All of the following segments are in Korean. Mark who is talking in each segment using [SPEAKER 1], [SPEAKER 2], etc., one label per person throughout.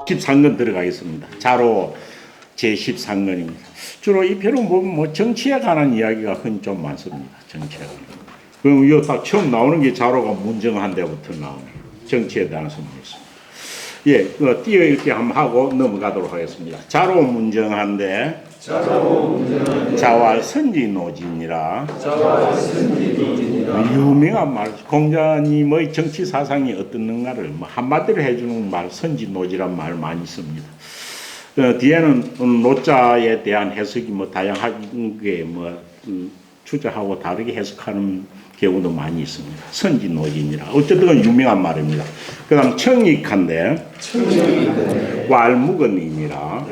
[SPEAKER 1] 13권 들어가겠습니다. 자로 제13권입니다. 주로 이 표는 뭐 정치에 관한 이야기가 흔히 좀 많습니다. 정치에 관한. 그럼 이거 딱 처음 나오는 게 자로가 문정한 데부터 나오네요. 정치에 대한 설명이었습니다. 예, 띄어 읽기 한번 하고 넘어가도록 하겠습니다. 자로 문정한데 자왈 선지노진이라. 유명한 말, 공자님의 정치 사상이 어떻는가를 뭐 한마디로 해주는 말, 선지노지란 말 많이 씁니다. 뒤에는 노자에 대한 해석이 뭐 다양하게 뭐 추자하고 다르게 해석하는 경우도 많이 있습니다. 선지노진이라. 어쨌든 유명한 말입니다. 그 다음 청익한데 왈무건이니라.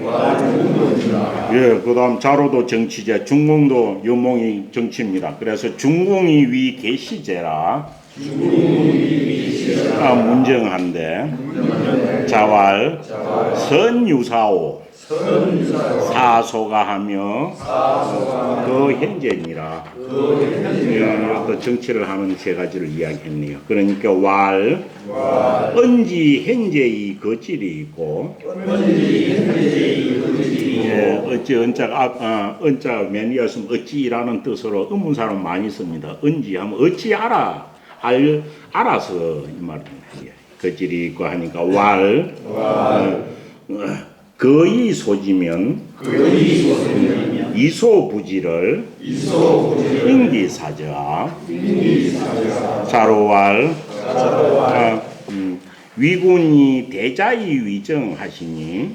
[SPEAKER 1] 예, 그 다음 자로도 정치제, 중공도 유몽이 정치입니다. 그래서 중공이 위 계시제라. 문정한데 자왈 선유사오 사소가 하며 그 현재니라. 또 정치를 하는 세 가지를 이야기했네요. 그러니까 왈 언지 현재의 거질이 있고, 예, 어찌 언자가 면이었으면 어찌라는 뜻으로 의문사를 많이 씁니다. 언지 하면 어찌 알아서 이 말입니다. 거질이 있고 하니까 왈 거의 소지면 이소부지를 인기사자 자로왈 위군이 대자이 위정하시니.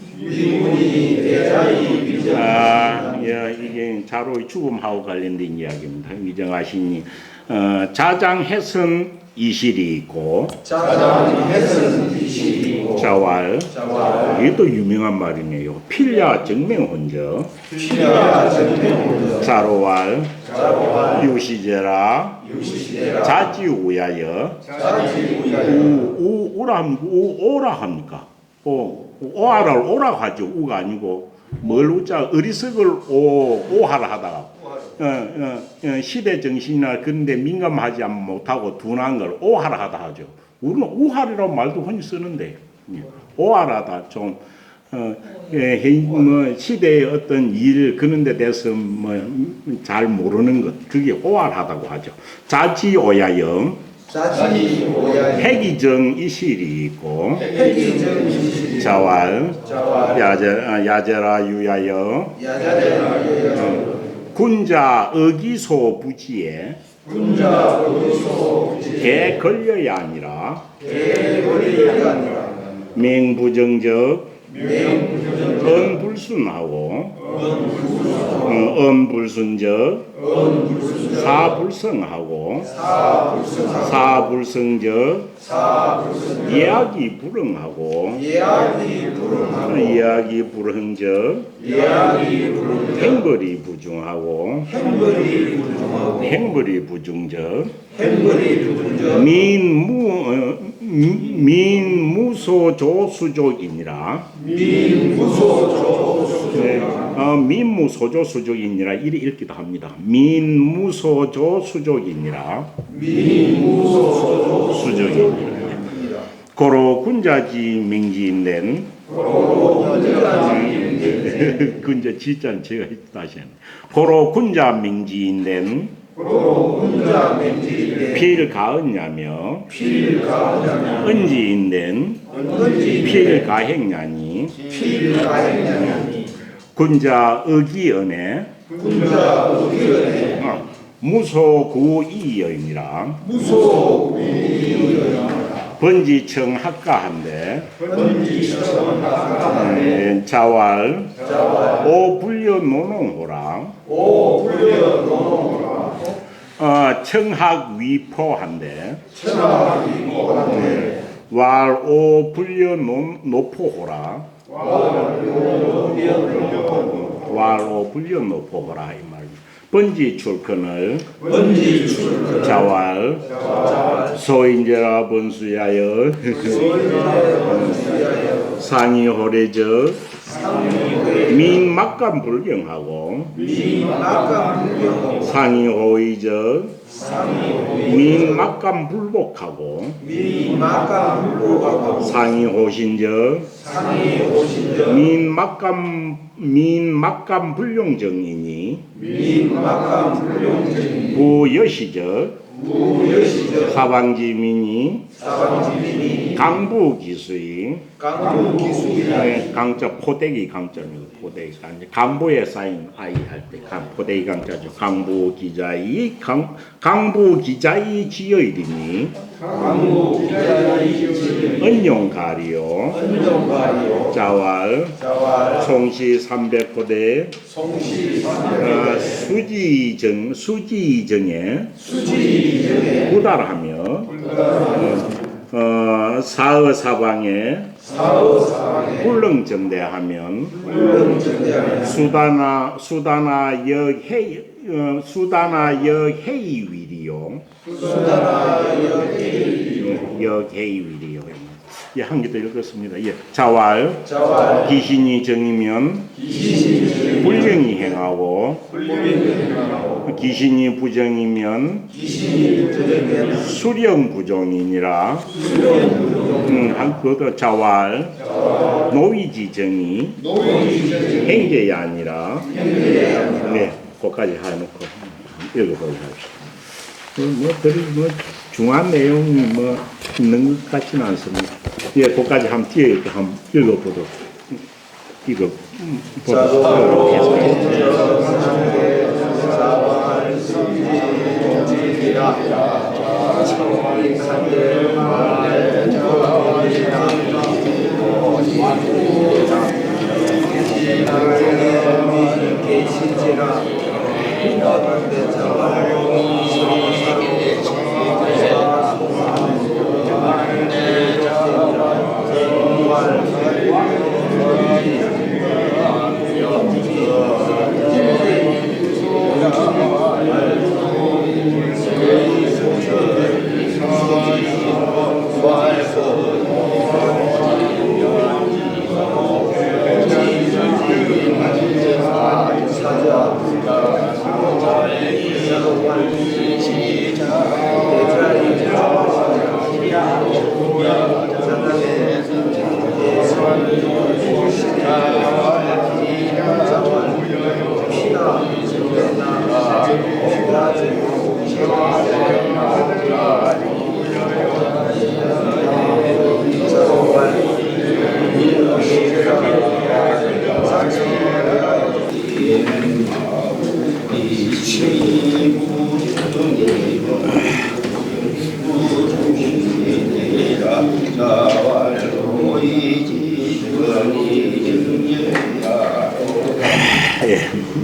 [SPEAKER 1] 이게 자로의 죽음하고 관련된 이야기입니다. 위정하시니. 자장해선 이실이 있고 자왈. 이게 또 유명한 말이네요. 필야 정명혼저 자로왈 유시제라 자지우야여. 우라 합니까? 오라 합니까? 오하를 오라고 하죠. 우가 아니고 뭘 우자 어리석을 오하라 하다가 시대 정신이나 그런데 민감하지 못하고 둔한 걸 오하라 하다 하죠. 우리는 우하리라고 말도 흔히 쓰는데 오하라다 좀 시대의 어떤 일 그런 데 대해서 잘 모르는 것, 그게 오하라다고 하죠. 자지오야영 해기정 이실이 있고 자왈 야제라 유야여 군자 어기소 부지에 개 걸려야 아니라 맹부정적 언불순하고 언불순적 사불성하고 사불성적 이야기 불응하고 이야기 불응적 행거리 부중하고 행거리 부중적 민무소조수족이니라. 민무소조수족이니라 이리 읽기도 합니다. 민무소조수족이니라. 수족이니라. 고로 군자지 명지인된 군자 지자는 제가 다시 했네. 고로 군자 명지인된 필가언냐며 은지인된 필가행냐니. 군자 의기언에 무소구이여입니다. 번지청 학가한데 자왈 오불려 노농호랑 청학 위포한데 왈 오불려 노포호라. 왈 오불려 노포호라 이 말. 번지 출근을 자왈 소인제라 번수야여 상이 호래적 민막간 불경하고 상의호의적 민막간 불복하고 상의호신적 민막간 불용정이니 부여시적 사방지민이 강부기수이 강자 포대기 강자입니다. 포대기 강부에 쌓인 아이 할 때 포대기 강자죠. 강부기자이 지어이리니 은용가리요 자왈 송시 300호대 수지정에 구달하며 사의사방에 굴렁정대하면 수다나 역해이위리요 역해이위리요. 예, 한 개 더 읽었습니다. 예, 자왈 기신이 정이면 불령이 행하고 기신이 부정이면 수령부정이니라. 그것도 자왈 노위지정이 행제가 아니라. 네, 그것까지 해놓고 읽어보도록 합시다. 중요한 내용이 있는 것 같지는 않습니다. 예, 그것까지 한번 뒤에 한번 읽어보도록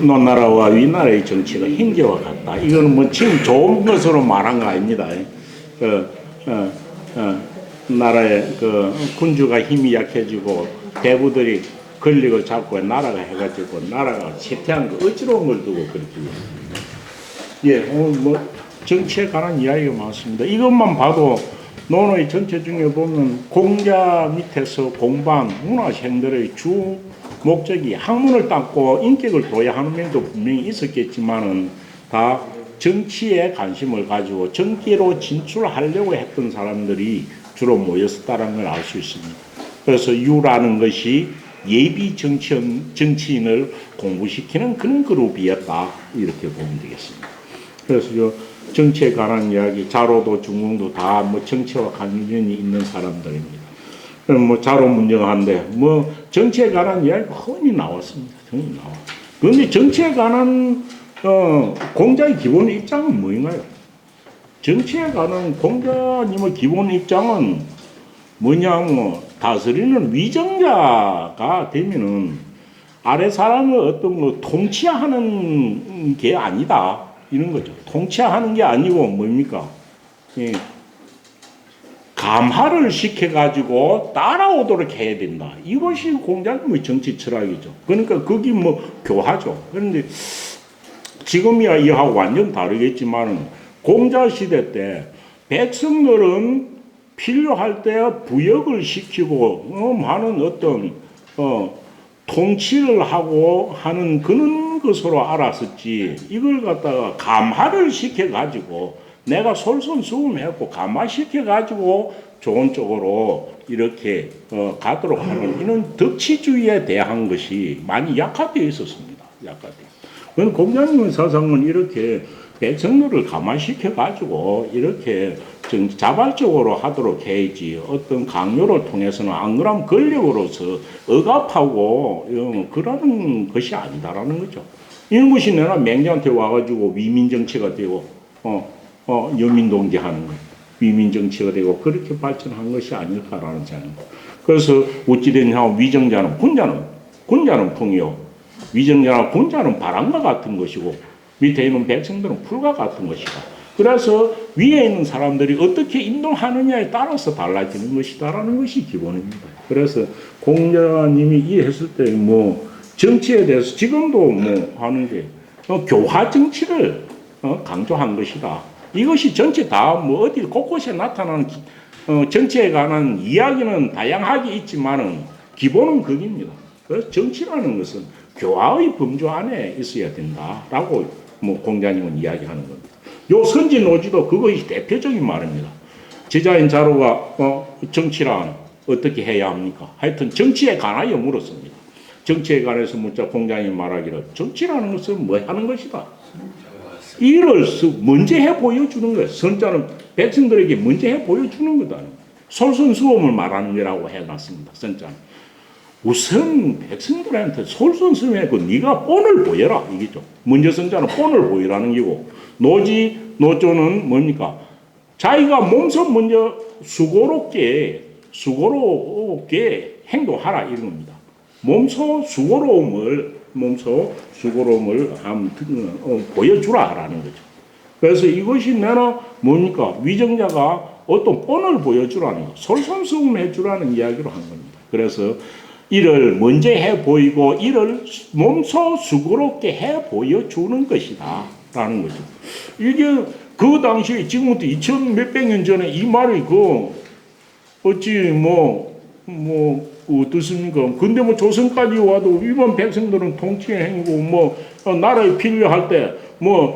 [SPEAKER 1] 논나라와 위나라의 정치가 ಹಿಂ제와 같다. 이거는 지금 좋은 것으로 말한 거 아닙니다. 나라의 군주가 힘이 약해지고 대부들이 권력을 잡고 나라가 해가지고 나라가 쇠퇴한 거 어지러운 걸 두고 그렇게. 예, 정치에 관한 이야기가 많습니다. 이것만 봐도 논의 전체 중에 보면 공자 밑에서 공방 문화생들의 주 목적이 학문을 닦고 인격을 도야하는 면도 분명히 있었겠지만은 다 정치에 관심을 가지고 정치로 진출하려고 했던 사람들이 주로 모였었다는 걸 알 수 있습니다. 그래서 유라는 것이 예비 정치인을 공부시키는 그런 그룹이었다, 이렇게 보면 되겠습니다. 그래서 정치에 관한 이야기, 자로도 중궁도 다 정치와 관련이 있는 사람들입니다. 자로 문정한데 정치에 관한 이야기가 흔히 나왔습니다. 흔히 나와. 그런데 정치에 관한 공자의 기본 입장은 뭐인가요? 정치에 관한 공자님의 기본 입장은 다스리는 위정자가 되면은 아래 사람을 어떤 통치하는 게 아니다, 이런 거죠. 통치하는 게 아니고 뭡니까? 예. 감화를 시켜가지고 따라오도록 해야 된다. 이것이 공자님의 정치 철학이죠. 그러니까 거기 교화죠. 그런데 지금이야 이하고 완전 다르겠지만은 공자 시대 때 백성들은 필요할 때 부역을 시키고 많은 어떤 통치를 하고 하는 그런 것으로 알았었지, 이걸 갖다가 감화를 시켜가지고 내가 솔선수범했고 감화시켜가지고 좋은 쪽으로 이렇게 가도록 하는 이런 덕치주의에 대한 것이 많이 약화되어 있었습니다. 약화되어. 그건 공자님의 사상은 이렇게 백성들을 감화시켜가지고 이렇게 자발적으로 하도록 해야지, 어떤 강요를 통해서는 안 그러면 권력으로서 억압하고 그러는 것이 아니다라는 거죠. 이런 것이 내가 맹자한테 와가지고 위민정치가 되고 여민동지하는 거예요. 위민정치가 되고 그렇게 발전한 것이 아닐까라는 생각입니다. 그래서 어찌됐냐, 위정자는 군자는 풍이요, 위정자나 군자는 바람과 같은 것이고 밑에 있는 백성들은 풀과 같은 것이다. 그래서 위에 있는 사람들이 어떻게 인도하느냐에 따라서 달라지는 것이다라는 것이 기본입니다. 그래서 공자님이 이해했을 때 뭐 정치에 대해서 지금도 뭐 하는 게 교화 정치를 강조한 것이다. 이것이 전체 다 뭐 어디 곳곳에 나타나는 정치에 관한 이야기는 다양하게 있지만은 기본은 그겁니다. 그래서 정치라는 것은 교화의 범주 안에 있어야 된다라고 뭐 공자님은 이야기하는 겁니다. 요 선진오지도 그것이 대표적인 말입니다. 제자인 자로가 정치란 어떻게 해야 합니까? 하여튼 정치에 관하여 물었습니다. 정치에 관해서 묻자 공자님 말하기를 정치라는 것은 뭐 하는 것이다. 이를 먼저 해 보여주는 거예요. 선자는 백성들에게 먼저 해 보여주는 거다. 솔선수범을 말하는 거라고 해놨습니다. 선자는. 우선 백성들한테 솔선수범하고 네가 본을 보여라 이게죠. 먼저 선자는 본을 보이라는 게고, 노조는 뭡니까? 자기가 몸소 먼저 수고롭게 행동하라 이런 겁니다. 몸소 수고로움을 보여주라라는 거죠. 그래서 이것이 내가 뭡니까? 위정자가 어떤 본을 보여주라는 거, 솔선수범해 주라는 이야기로 한 겁니다. 그래서 이를 먼저 해 보이고 이를 몸소 수고롭게 해 보여주는 것이다 라는 거죠. 이게 그 당시에 지금부터 2000 몇백 년 전에 이 말이 어찌 어떻습니까? 근데 뭐 조선까지 와도 일반 백성들은 통치의 행위고 나라에 필요할 때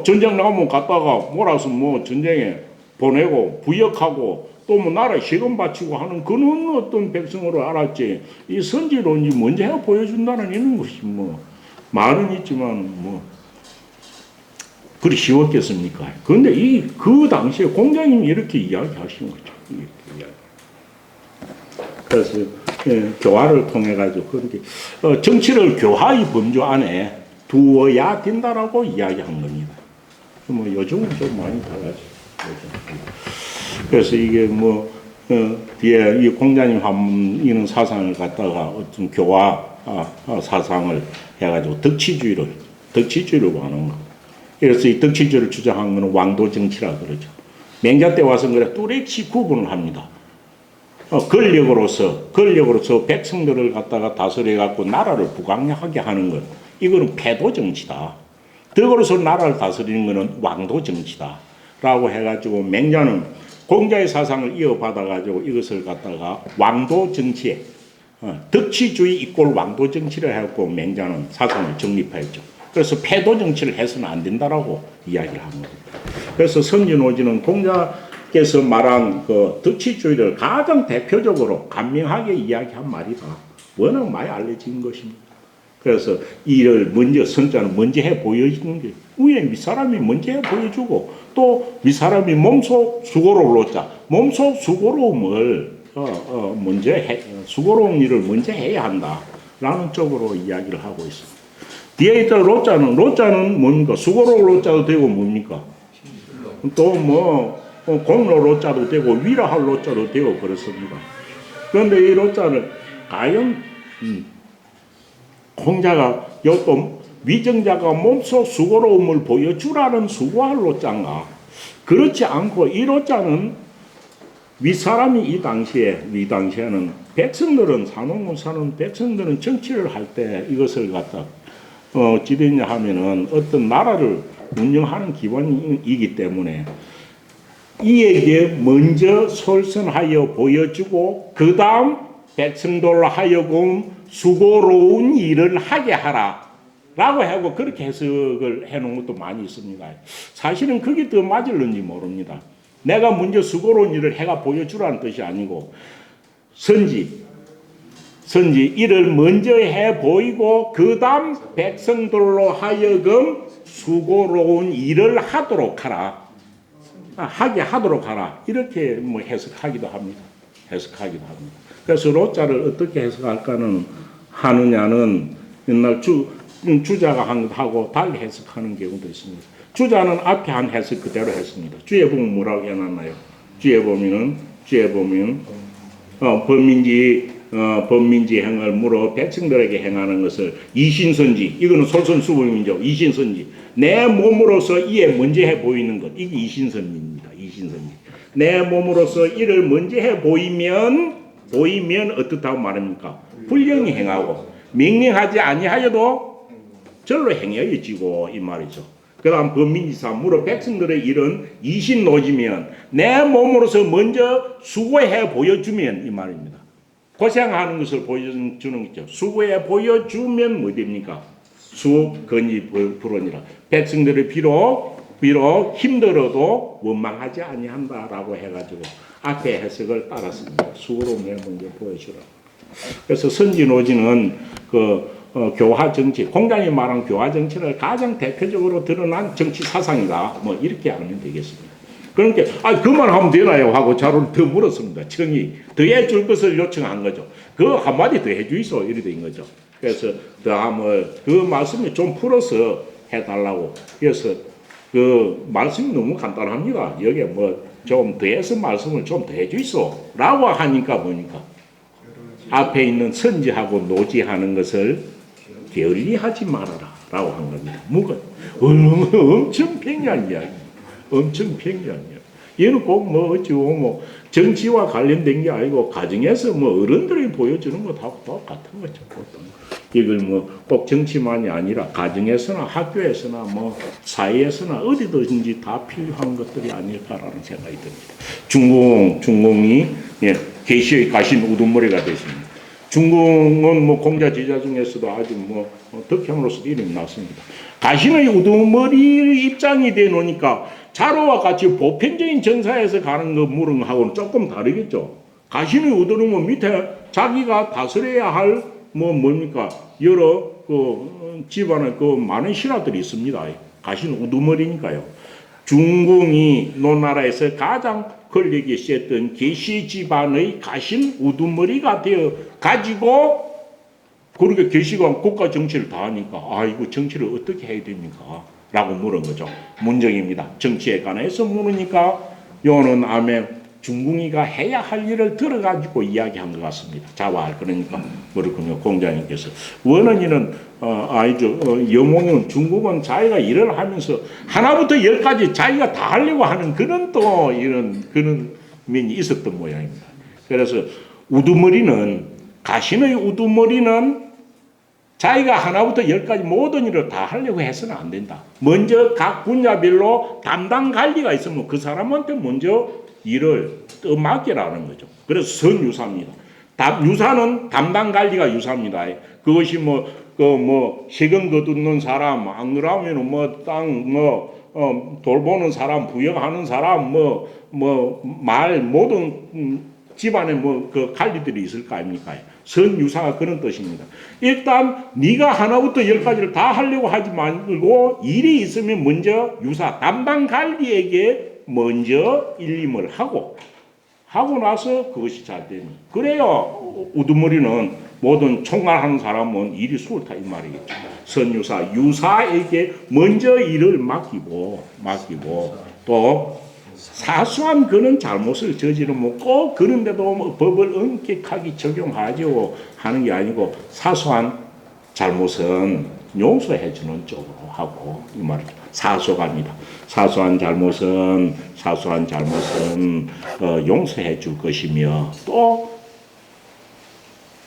[SPEAKER 1] 전쟁 나가면 갔다가 몰아서 전쟁에 보내고 부역하고 또 나라에 세금 바치고 하는 그런 어떤 백성으로 알았지, 이 선지론이 먼저 해 보여준다는 이런 것이 말은 있지만 그리 쉬웠겠습니까? 그런데 그 당시에 공자님이 이렇게 이야기하신 거죠. 그래서 교화를 통해 가지고 그렇게 정치를 교화의 범주 안에 두어야 된다라고 이야기한 겁니다. 요즘은 좀 많이 달라졌죠. 그래서 이게 뒤에 이 공자님 이런 사상을 갖다가 어떤 교화 사상을 해가지고 덕치주의를 하는 거. 그래서 이 덕치주의를 주장한 것은 왕도 정치라 그러죠. 맹자 때 와서 그래 뚜렷이 구분을 합니다. 권력으로서 백성들을 갖다가 다스려 갖고 나라를 부강하게 하는 것, 이거는 패도 정치다. 덕으로서 나라를 다스리는 것은 왕도 정치다라고 해가지고 맹자는 공자의 사상을 이어받아 가지고 이것을 갖다가 왕도 정치에 덕치주의 이꼴 왕도 정치를 해갖고 맹자는 사상을 정립했죠. 그래서 패도 정치를 해서는 안 된다라고 이야기를 한 겁니다. 그래서 선진오지는 공자께서 말한 그 덕치주의를 가장 대표적으로 간명하게 이야기한 말이다. 워낙 많이 알려진 것입니다. 그래서 이를 선자는 먼저 해 보여주는 게, 위에 윗사람이 먼저 해 보여주고 또 윗사람이 몸소 수고로움으로자 몸소 수고로움을 수고로운 일을 먼저 해야 한다라는 쪽으로 이야기를 하고 있습니다. 뒤에 있던 로자는 뭡니까? 수고로울 로자도 되고 뭡니까? 또 공로 로자도 되고 위라할 로자도 되고 그렇습니다. 그런데 이 로자를 과연 공자가 또 위정자가 몸소 수고로움을 보여주라는 수고할 로자인가? 그렇지 않고 이 로자는 윗사람이 이 당시에는 백성들은 산업을 사는 백성들은 정치를 할 때 이것을 갖다 어찌됐냐 하면은 어떤 나라를 운영하는 기관이기 때문에 이에게 먼저 솔선하여 보여주고 그 다음 백성들로 하여금 수고로운 일을 하게 하라 라고 하고 그렇게 해석을 해놓은 것도 많이 있습니다. 사실은 그게 더 맞을는지 모릅니다. 내가 먼저 수고로운 일을 해가 보여주라는 뜻이 아니고 선지 일을 먼저 해 보이고 그 다음 백성들로 하여금 수고로운 일을 하도록 하라. 하게 하도록 하라. 이렇게 뭐 해석하기도 합니다. 그래서 로자를 어떻게 해석할까는 하느냐는 옛날 주자가 한 것하고 달리 해석하는 경우도 있습니다. 주자는 앞에 한 해석 그대로 했습니다. 주에 보면 뭐라고 해놨나요? 주에 보면 범민지 행을 물어 백성들에게 행하는 것을 이신선지, 이거는 솔선수범이죠. 이신선지, 내 몸으로서 이에 먼저 해 보이는 것, 이게 이신선지입니다. 내 몸으로서 이를 먼저 해 보이면 어떻다고 말합니까? 불령히 행하고 명령하지 아니하여도 절로 행여지고 이 말이죠. 그 다음 범민지사 물어 백성들의 일은 이신노지면 내 몸으로서 먼저 수고해 보여주면 이 말입니다. 고생하는 것을 보여주는 거죠. 수고해 보여주면 뭐 됩니까? 수건이 불언이라. 백성들이 비록 힘들어도 원망하지 아니한다라고 해가지고 앞에 해석을 따랐습니다. 수고로 먼저 보여주라. 그래서 선지노지는 교화 정치, 공장이 말한 교화 정치를 가장 대표적으로 드러난 정치 사상이다. 뭐 이렇게 알면 되겠습니다. 그러니까 그만 하면 되나요? 하고 자료를 더 물었습니다. 청이 더 해줄 것을 요청한 거죠. 그 한마디 더 해주이소 이래 된 거죠. 그래서 그 말씀을 좀 풀어서 해달라고. 그래서 그 말씀이 너무 간단합니다. 여기에 뭐 좀 더해서 말씀을 좀 더 해주이소 라고 하니까 뭐니까 앞에 있는 선지하고 노지하는 것을 게을리하지 말아라 라고 한 겁니다. 엄청 평이한 이야기. 얘는 꼭 뭐 어찌고 뭐 정치와 관련된 게 아니고 가정에서 뭐 어른들이 보여주는 것하고 똑같은 거죠. 이걸 뭐 꼭 정치만이 아니라 가정에서나 학교에서나 뭐 사회에서나 어디든지 다 필요한 것들이 아닐까라는 생각이 듭니다. 중공이 계시의 가신 우두머리가 되십니다. 중공은 뭐 공자 제자 중에서도 아주 뭐 덕형으로서도 이름이 났습니다. 가신의 우두머리 입장이 돼 놓으니까 자로와 같이 보편적인 정사에서 가는 거 물음하고는 조금 다르겠죠. 가신의 우두머리는 밑에 자기가 다스려야 할 뭡니까 여러 집안에 많은 신하들이 있습니다. 가신 우두머리니까요. 중궁이 노나라에서 가장 권력이 셌던 계시 집안의 가신 우두머리가 되어 가지고 그렇게 계시가 국가 정치를 다 하니까 이거 정치를 어떻게 해야 됩니까? 라고 물은 거죠. 문정입니다. 정치에 관해서 물으니까 요는 암에 중궁이가 해야 할 일을 들어가지고 이야기한 것 같습니다. 자화할 그러니까 그렇군요. 공자님께서 원언이는 여몽은 중궁은 자기가 일을 하면서 하나부터 열까지 자기가 다 하려고 하는 그런 면이 있었던 모양입니다. 그래서 가신의 우두머리는 자기가 하나부터 열까지 모든 일을 다 하려고 해서는 안 된다. 먼저 각 분야별로 담당 관리가 있으면 그 사람한테 먼저 일을 맡기라는 거죠. 그래서 선유사입니다. 유사는 담당 관리가 유사입니다. 그것이 세금 거두는 사람, 안 그러면 돌보는 사람, 부역하는 사람, 모든 집안에 그 관리들이 있을 거 아닙니까? 선유사가 그런 뜻입니다. 일단 네가 하나부터 열까지를 다 하려고 하지 말고 일이 있으면 먼저 유사, 담당 관리에게 먼저 일림을 하고 나서 그것이 잘 됩니다. 그래요. 우두머리는 모든 총괄하는 사람은 일이 수월타 이 말이겠죠. 선유사, 유사에게 먼저 일을 맡기고 또 사소한 그런 잘못을 저지르면 꼭 그런데도 법을 엄격하게 적용하죠 하는 게 아니고 사소한 잘못은 용서해 주는 쪽으로 하고 이 말이죠. 사소갑니다. 사소한 잘못은 용서해 줄 것이며 또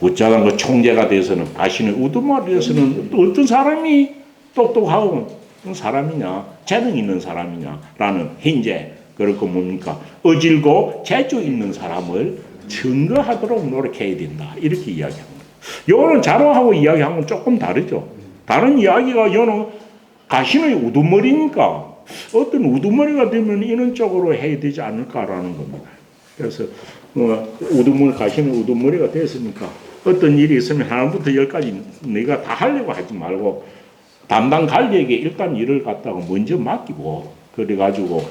[SPEAKER 1] 웃자간 총재가 돼서는 가시는 우두머리에서는 어떤 사람이 똑똑하고 사람이냐 재능 있는 사람이냐라는 현재 그렇고 뭡니까 어질고 재주 있는 사람을 증거하도록 노력해야 된다. 이렇게 이야기합니다. 요는 자로하고 이야기하는 건 조금 다르죠. 다른 이야기가 요는 가시는 우두머리니까 어떤 우두머리가 되면 이런 쪽으로 해야 되지 않을까라는 겁니다. 그래서 가시는 우두머리가 됐으니까 어떤 일이 있으면 하나부터 열까지 내가 다 하려고 하지 말고 담당 관리에게 일단 일을 갖다가 먼저 맡기고 그래가지고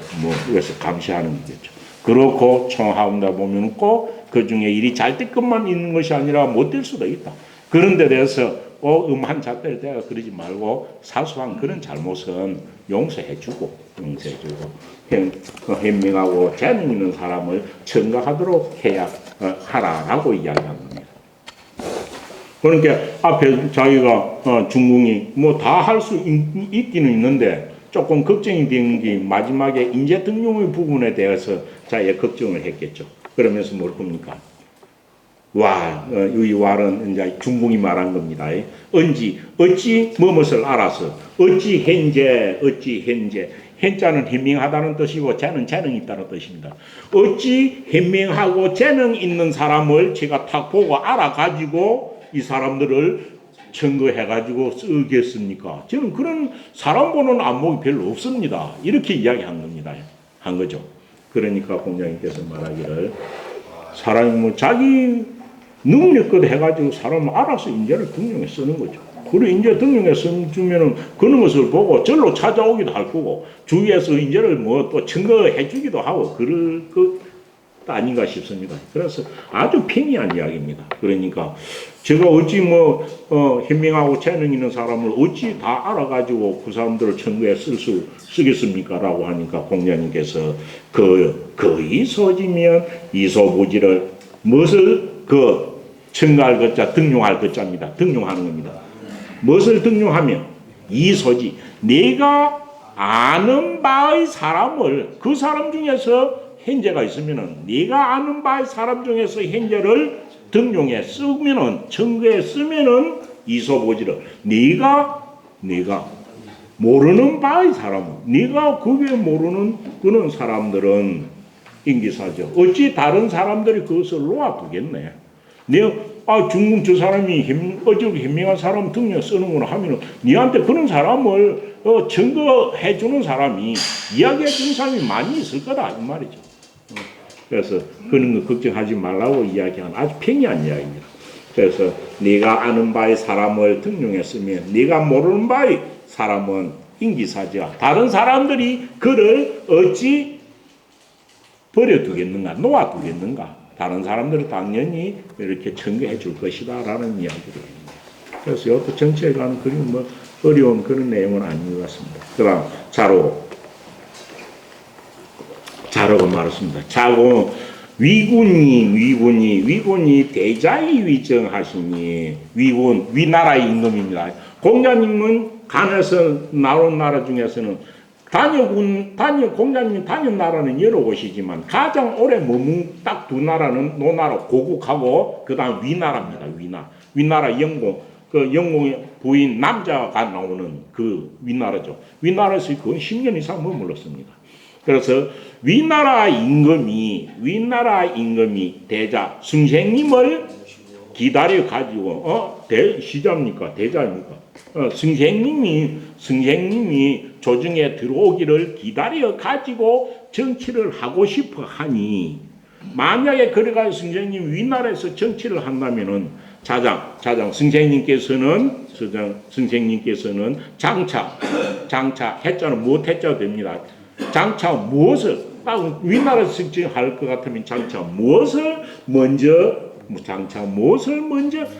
[SPEAKER 1] 그래서 감시하는 거겠죠. 그렇고 청하다 보면 꼭 그 중에 일이 잘 될 것만 있는 것이 아니라 못 될 수도 있다. 그런 데 대해서 음한 잣대를 대가 그러지 말고 사소한 그런 잘못은 용서해주고 현명하고 재능 있는 사람을 청가하도록 해야 하라라고 이야기하는 겁니다. 그러니까 앞에 자기가 중궁이 다 할 수 있기는 있는데 조금 걱정이 된 게 마지막에 인재 등용의 부분에 대해서 자기가 걱정을 했겠죠. 그러면서 뭘 겁니까? 이 왈은 이제 중궁이 말한 겁니다. 어찌 무엇을 알아서 어찌 현재 현자는 현명하다는 뜻이고 재는 재능이 있다는 뜻입니다. 어찌 현명하고 재능 있는 사람을 제가 딱 보고 알아가지고 이 사람들을 청구해가지고 쓰겠습니까? 저는 그런 사람 보는 안목이 별로 없습니다. 이렇게 이야기한 겁니다. 한 거죠. 그러니까 공자님께서 말하기를 사람이 자기 능력껏 해가지고 사람을 알아서 인재를 등용해 쓰는 거죠. 그리고 인재 등용해 쓰면은 그런 것을 보고 절로 찾아오기도 할 거고 주위에서 인재를 또 증거해 주기도 하고 그럴 것 아닌가 싶습니다. 그래서 아주 평이한 이야기입니다. 그러니까 제가 어찌 현명하고 재능 있는 사람을 어찌 다 알아가지고 그 사람들을 청구해 쓰겠습니까? 라고 하니까 공자님께서 거의 소지면 이소부지를 무엇을 청구할 것자 등용할 것자입니다. 등용하는 겁니다. 무엇을 등용하면 이소지 내가 아는 바의 사람을 그 사람 중에서 현재가 있으면은 네가 아는 바의 사람 중에서 현재를 등용해 쓰면은 청구해 쓰면은 이소보지를 네가 모르는 바의 사람, 네가 그게 모르는 그런 사람들은 인기사죠. 어찌 다른 사람들이 그것을 놓아두겠네. 내가 중궁 저 사람이 어쩌고 현명한 사람 등용 쓰는구나 하면은 니한테 그런 사람을 증거해 주는 사람이 이야기해 주는 사람이 많이 있을 거다 이 말이죠. 그래서 그런 거 걱정하지 말라고 이야기하는 아주 평이한 이야기입니다. 그래서 네가 아는 바의 사람을 등용했으면 네가 모르는 바의 사람은 인기사지야. 다른 사람들이 그를 어찌 버려두겠는가, 놓아두겠는가. 다른 사람들은 당연히 이렇게 청구해 줄 것이다 라는 이야기를 합니다. 그래서 이것도 정치에 관한 그런 어려운 그런 내용은 아닌 것 같습니다. 그 다음 자로가 말했습니다. 자고 위군이 대자의 위정하시니 위나라의 임금입니다. 공자님은 간에서 나온 나라 중에서는 공자님이 다녀온 나라는 여러 곳이지만 가장 오래 머문 딱 두 나라는 노나라 고국하고 그 다음 위나라입니다. 위나라 영공 영공의 부인 남자가 나오는 그 위나라죠. 위나라에서 거의 10년 이상 머물렀습니다. 그래서 위나라 임금이 대자 승생님을 기다려 가지고 시자입니까 대자입니까? 승생님이 조정에 들어오기를 기다려 가지고 정치를 하고 싶어 하니 만약에 그래가 승생님 위나라에서 정치를 한다면은 자장 승생님께서는 장차 해자는 무엇 해자 됩니다. 장차 무엇을 위나라에서 정치할 것 같으면 장차 무엇을 먼저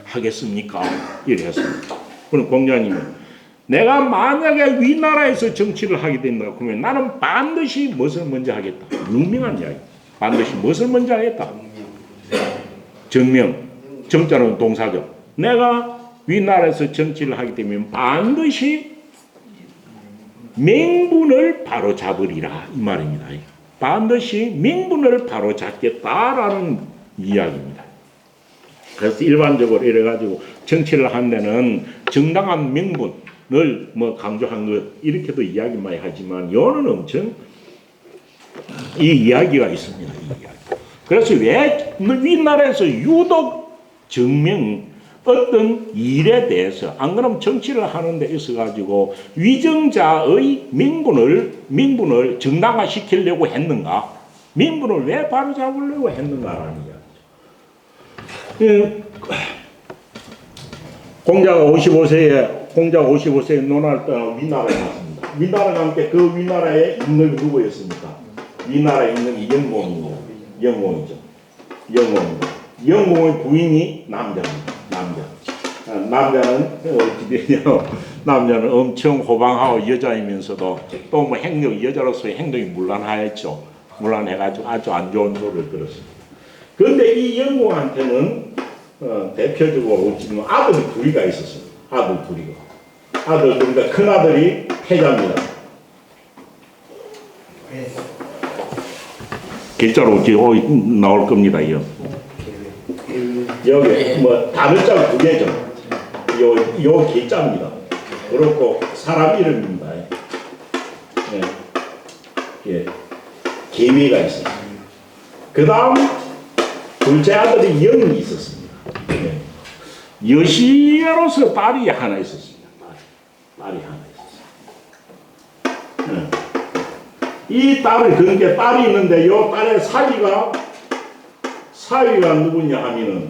[SPEAKER 1] 하겠습니까? 이렇게 했습니다. 그럼 공자님은 내가 만약에 위나라에서 정치를 하게 된다 그러면 나는 반드시 무엇을 먼저 하겠다. 유명한 이야기. 반드시 무엇을 먼저 하겠다. 정자는 동사죠. 내가 위나라에서 정치를 하게 되면 반드시 맹분을 바로 잡으리라 이 말입니다. 반드시 맹분을 바로 잡겠다라는 이야기입니다. 그래서 일반적으로 이래가지고 정치를 한 데는 정당한 명분을 강조한 것 이렇게도 이야기 많이 하지만 요는 엄청 이 이야기가 있습니다. 이 이야기. 그래서 왜 윗나라에서 유독 어떤 일에 대해서 안 그러면 정치를 하는 데 있어 가지고 위정자의 명분을 정당화시키려고 했는가? 명분을 왜 바로잡으려고 했는가라는 이야기죠. 공자가 55세에 논할 때 윗나라에 갔습니다. 윗나라가 함께 그 윗나라의 임금이 누구였습니까? 윗나라의 임금이 영공이죠. 영공의 부인이 남자입니다. 남자는 엄청 호방하고 여자이면서도 또 뭐 여자로서의 행동이 문란해가지고 아주 안 좋은 소리를 들었습니다. 그런데 이 영공한테는 대표적으로 지금 아들이 둘이가 있었어요. 아들 둘이가 큰 아들이 태자입니다. 길자로 나올 겁니다. 여기 뭐 단어자 두 개죠. 요 길자입니다. 그렇고 사람 이름입니다. 계위가 있었어요. 그 다음 둘째 아들이 영이 있었습니다. 여시로서 딸이 하나 있었습니다. 딸이 하나 있었어요. 이 딸을 그러니까 딸이 있는데 요 딸의 사위가 누구냐 하면은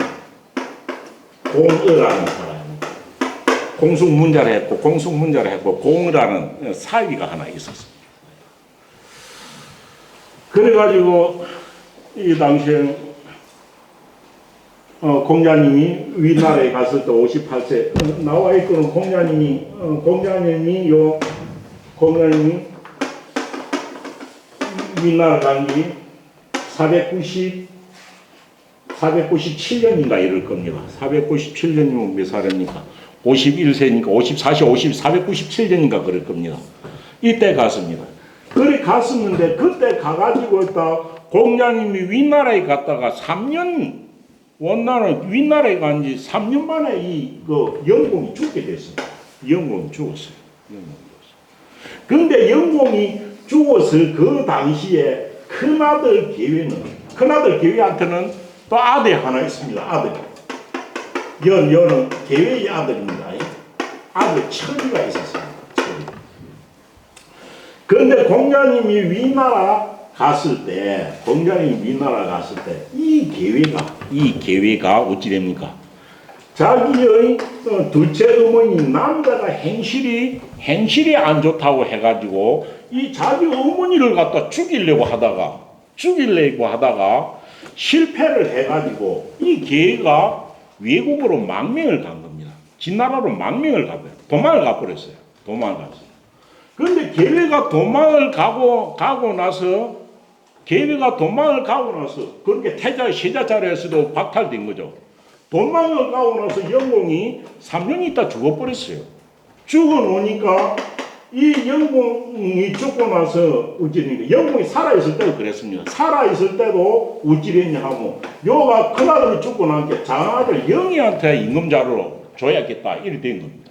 [SPEAKER 1] 공의라는 사람입니다. 공숙문자를 했고 공의라는 사위가 하나 있었습니다. 그래가지고 이 당시에 공자님이 윗나라에 갔을 때 58세 나와 있고는 공자님이 윗나라 간 게 497년인가 이럴 겁니다. 497년이면 몇 살입니까? 51세니까 497년인가 그럴 겁니다. 이때 갔습니다. 그래 갔었는데 그때 가가지고 있다 공자님이 윗나라에 갔다가 3년 윗나라에 간 지 3년 만에 영공이 죽게 됐습니다. 영공이 죽었어요. 그런데 영공이 죽어서 그 당시에 큰아들 계위한테는 또 아들이 하나 있습니다. 여는 계위의 아들입니다. 아들 철이가 있었어요. 그런데 공자님이 윗나라 갔을 때 이 계위가 어찌 됩니까? 자기의 둘째 어머니 남자가 행실이 안 좋다고 해가지고 이 자기 어머니를 갖다 죽이려고 하다가 실패를 해가지고 이 계위가 외국으로 망명을 간 겁니다. 진나라로 망명을 가버려요. 도망을 가버렸어요. 그런데 계위가 도망을 가고 나서 그렇게 태자 세자 자리에서도 박탈된 거죠. 도망을 가고 나서 영공이 3년 있다 죽어버렸어요. 죽어놓으니까 이 영공이 죽고 나서 어찌됐냐 영공이 살아있을 때도 그랬습니다. 살아있을 때도 어찌됐냐 하면 요가 큰아들이 죽고 나니까 장아들 영희한테 임금자로 줘야겠다 이렇게 된 겁니다.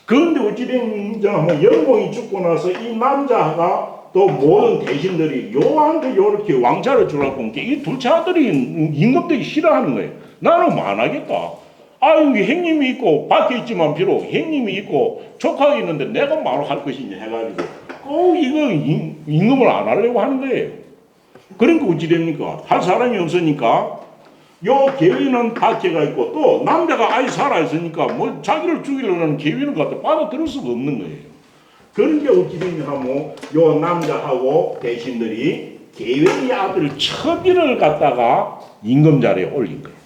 [SPEAKER 1] 그런데 어찌됐냐 하면 영공이 죽고 나서 이 남자가 또 모든 대신들이 요한테 요렇게 왕자를 주라고 하니까 이 둘째 아들이 임금들이 싫어하는 거예요. 나는 뭐 안 하겠다. 아유 형님이 있고 밖에 있지만 비록 형님이 있고 조카가 있는데 내가 뭐로 할 것이냐 해가지고 꼭 이거 임금을 안 하려고 하는 거예요. 그러니까 어찌 됩니까? 할 사람이 없으니까 요 계위는 밖에가 있고 또 남자가 아예 살아있으니까 뭐 자기를 죽이려는 계위는 갖다 받아들일 수가 없는 거예요. 그런 게 어찌 되냐 하면 요 남자하고 대신들이 계위의 아들 첩이를 갖다가 임금자리에 올린 거예요.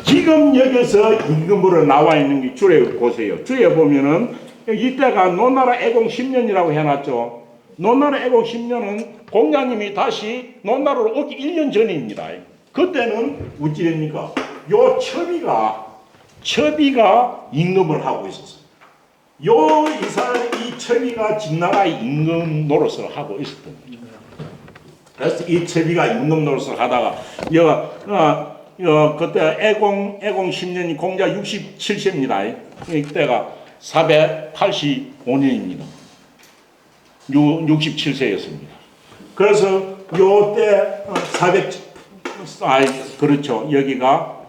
[SPEAKER 1] 지금 여기서 임금으로 나와 있는 게 줄에 보세요. 줄에 보면은 이때가 노나라 애공 10년이라고 해놨죠. 노나라 애공 10년은 공자님이 다시 노나라로 오기 1년 전입니다. 그때는 어찌 됩니까? 요 첩이가 임금을 하고 있었어요. 이 첩이가 진나라의 임금 노릇을 하고 있었던 거죠. 그래서 이 첩이가 임금 노릇을 하다가 그때 애공 10년이 공자 67세입니다. 이때가 485년입니다. 67세였습니다. 그래서 요때 400 그렇죠. 여기가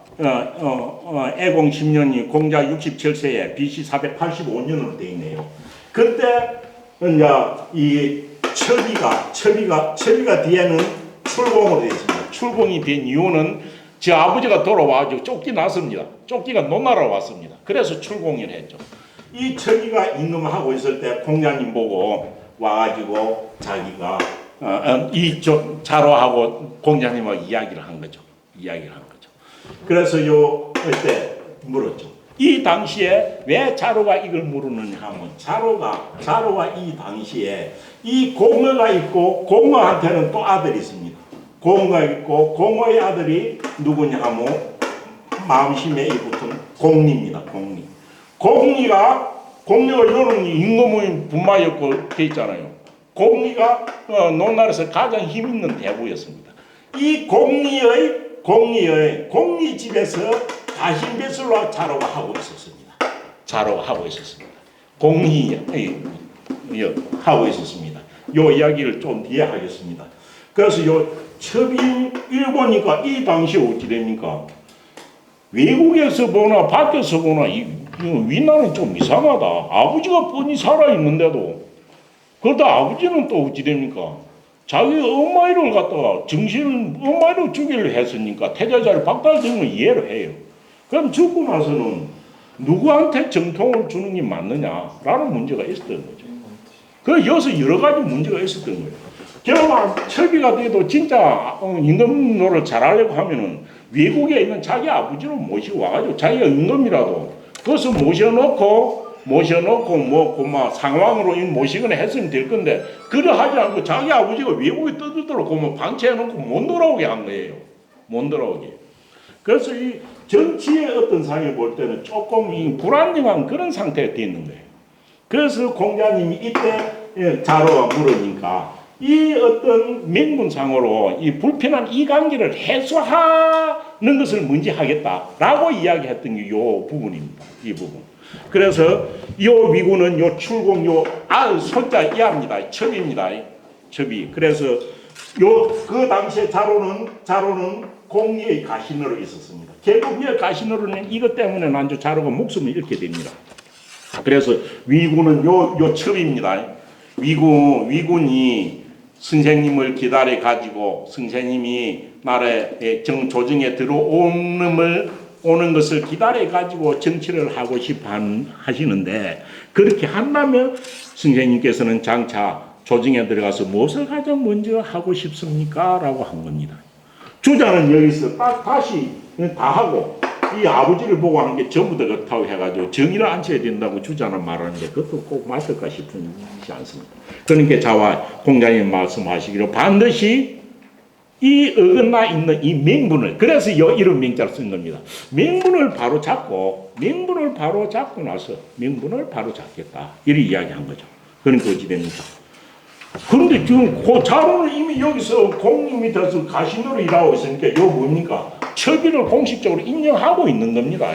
[SPEAKER 1] 애공 10년이 공자 67세에 BC 485년으로 되어 있네요. 그때 이제 이 첩이가 뒤에는 출공으로 되어 있습니다. 출공이 된 이유는 제 아버지가 돌아와가지고 쫓겨났습니다. 쫓기가 논나라로 왔습니다. 그래서 출공을 했죠. 이 첩이가 임금하고 있을 때 공자님 보고 와가지고 자기가 자로하고 공자님하고 이야기를 한 거죠. 그래서 요 그때 물었죠. 이 당시에 왜 자로가 이걸 물었느냐 하면 자로가 이 당시에 이 공허가 있고 공허한테는 또 아들이 있습니다. 공허가 있고 공허의 아들이 누구냐 하면 마음심에 붙은 공리입니다. 공리가 요런 임금의 분마였고 돼 있잖아요. 공리가 논나라에서 가장 힘 있는 대부였습니다. 이 공리 집에서 가신배슬로 자로가 하고 있었습니다. 공리 하고 있었습니다. 요 이야기를 좀 뒤에 하겠습니다. 그래서 요 첩이 읽으니까 이 당시에 어찌 됩니까? 외국에서 보나 밖에서 보나 이 위나는 좀 이상하다. 아버지가 뻔히 살아있는데도 그러다 아버지는 또 어찌 됩니까? 자기 엄마를 갖다가 정신을 엄마를 죽이려 했으니까 태자자를 박탈된 건 이해를 해요. 그럼 죽고 나서는 누구한테 정통을 주는 게 맞느냐라는 문제가 있었던 거죠. 그 여기서 여러 가지 문제가 있었던 거예요. 결국 첩이가 돼도 진짜 임금 노릇을 잘하려고 하면은 외국에 있는 자기 아버지를 모시고 와가지고 자기가 임금이라도 그것을 모셔놓고 뭐 상황으로 모시거나 했으면 될 건데 그래 하지 않고 자기 아버지가 외국에 떠들도록 뭐 방치해놓고 못 돌아오게 한 거예요. 못 돌아오게. 그래서 이 정치의 어떤 상에 볼 때는 조금 불안정한 그런 상태가 되어 있는 거예요. 그래서 공자님이 이때 자로가 물으니까 이 어떤 명분상으로 이 불편한 이 관계를 해소하는 것을 먼저 하겠다라고 이야기했던 게 요 부분입니다. 이 부분. 그래서 요 위구는 요 출공 소자 이하입니다. 첩입니다. 첩이. 그래서 그 당시에 자로는 공리의 가신으로 있었습니다. 결국 이 가신으로는 이것 때문에 난주 자로가 목숨을 잃게 됩니다. 그래서 위구는 요 첩입니다. 위군이 선생님을 기다려 가지고 선생님이 나라의 조정에 오는 것을 기다려 가지고 정치를 하고 싶어 하시는데 그렇게 한다면 선생님께서는 장차 조정에 들어가서 무엇을 가장 먼저 하고 싶습니까? 라고 한 겁니다. 주자는 여기서 다시 다 하고 이 아버지를 보고 하는 게 전부 다 그렇다고 해가지고 정의를 앉혀야 된다고 주자는 말하는데 그것도 꼭 맞을까 싶지 않습니다. 그러니까 자와 공자님 말씀하시기로 반드시 이 어긋나 있는 이 명분을 그래서 이런 명자를 쓴 겁니다. 명분을 바로 잡고 나서 명분을 바로 잡겠다 이렇게 이야기한 거죠. 그러니까 어찌 됩니까? 그런데 지금 그 자로는 이미 여기서 공리 밑에서 가신으로 일하고 있으니까 이거 뭡니까? 첩이를 공식적으로 인정하고 있는 겁니다.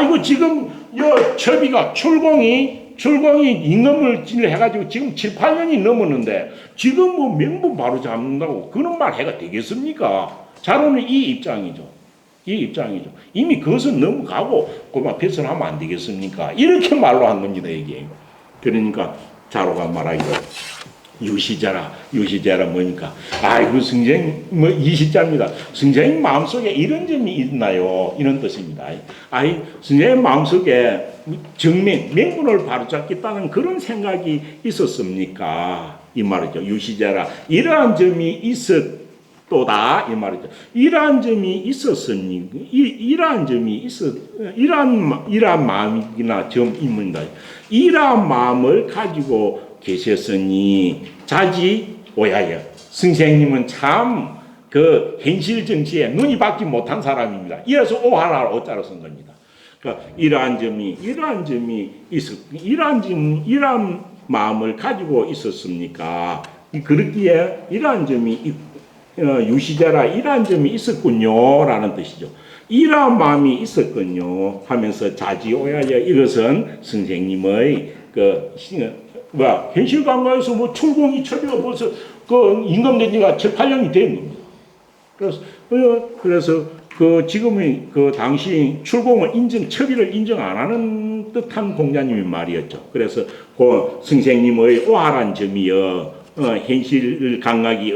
[SPEAKER 1] 이거 지금 첩이가 출공이 임금을 해가지고 지금 7, 8년이 넘었는데 지금 뭐 명분 바로 잡는다고 그런 말 해가 되겠습니까? 자로는 이 입장이죠. 이미 그것은 넘어가고 그만 배설하면 안 되겠습니까? 이렇게 말로 한 겁니다. 이게. 그러니까 자로가 말하기로 유시자라 뭐니까 아이고 승쟁 이시자입니다. 승쟁 마음속에 이런 점이 있나요? 이런 뜻입니다. 승쟁 마음속에 명분을 바로잡겠다는 그런 생각이 있었습니까? 이 말이죠. 유시자라 이러한 점이 있었도다 이 말이죠. 이러한 점이 있었으니 이러한 마음이나 점입니다. 이러한 마음을 가지고 계셨으니 자지 오야여. 선생님은 참 그 현실 정치에 눈이 박지 못한 사람입니다. 이래서 오하라 오자로 쓴 겁니다. 그러니까 이러한 마음을 가지고 있었습니까? 그렇기에 이러한 점이 유시자라 이러한 점이 있었군요라는 뜻이죠. 이러한 마음이 있었군요 하면서 자지 오야여 이것은 선생님의 현실 감각에서 뭐 출공이 처리가 벌써 그 임금된 지가 7, 8년이 된 겁니다. 그래서 그 지금의 그 당시 출공을 처리를 인정 안 하는 듯한 공자님의 말이었죠. 그래서 그 선생님의 오활한 점이요, 현실 감각이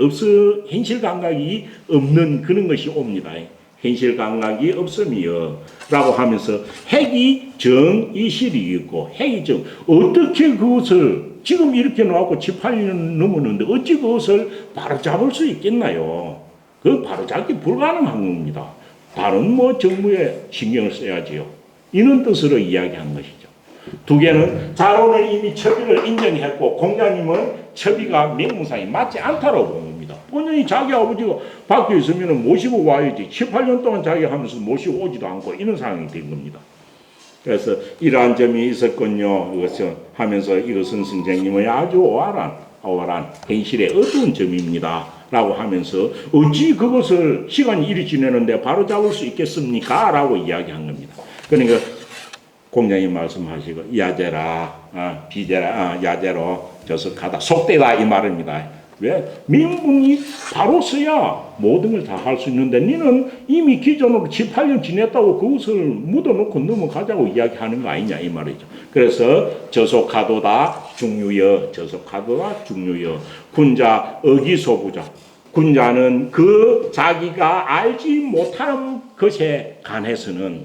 [SPEAKER 1] 없는 그런 것이 옵니다. 현실 감각이 없음이요 라고 하면서 핵이 정이실이 있고 핵이 정 어떻게 그것을 지금 이렇게 놓고 7, 8년 넘었는데 어찌 그것을 바로잡을 수 있겠나요? 그 바로잡기 불가능한 겁니다. 다른 뭐 정부에 신경을 써야지요. 이런 뜻으로 이야기한 것이죠. 두 개는 자론은 이미 첩의를 인정했고 공자님은 첩의가 명문상이 맞지 않다고 본 겁니다. 본인이 자기 아버지가 밖에 있으면 모시고 와야지 7, 8년 동안 자기 하면서 모시고 오지도 않고 이런 상황이 된 겁니다. 그래서 이러한 점이 있었군요. 이것은 하면서 이것은 선생님의 아주 오활한 현실의 어두운 점입니다. 라고 하면서 어찌 그것을 시간이 이리 지내는데 바로 잡을 수 있겠습니까? 라고 이야기한 겁니다. 그러니까 공자님 말씀하시고 야제라 비제라 야제로 저석하다 속되다 이 말입니다. 왜? 명분이 바로 써야 모든 걸 다 할 수 있는데 너는 이미 기존으로 7, 8년 지냈다고 그것을 묻어놓고 넘어가자고 이야기하는 거 아니냐 이 말이죠. 그래서 저속하도다 중유여 저속하도다 중유여 군자 어기소부자 군자는 그 자기가 알지 못하는 것에 관해서는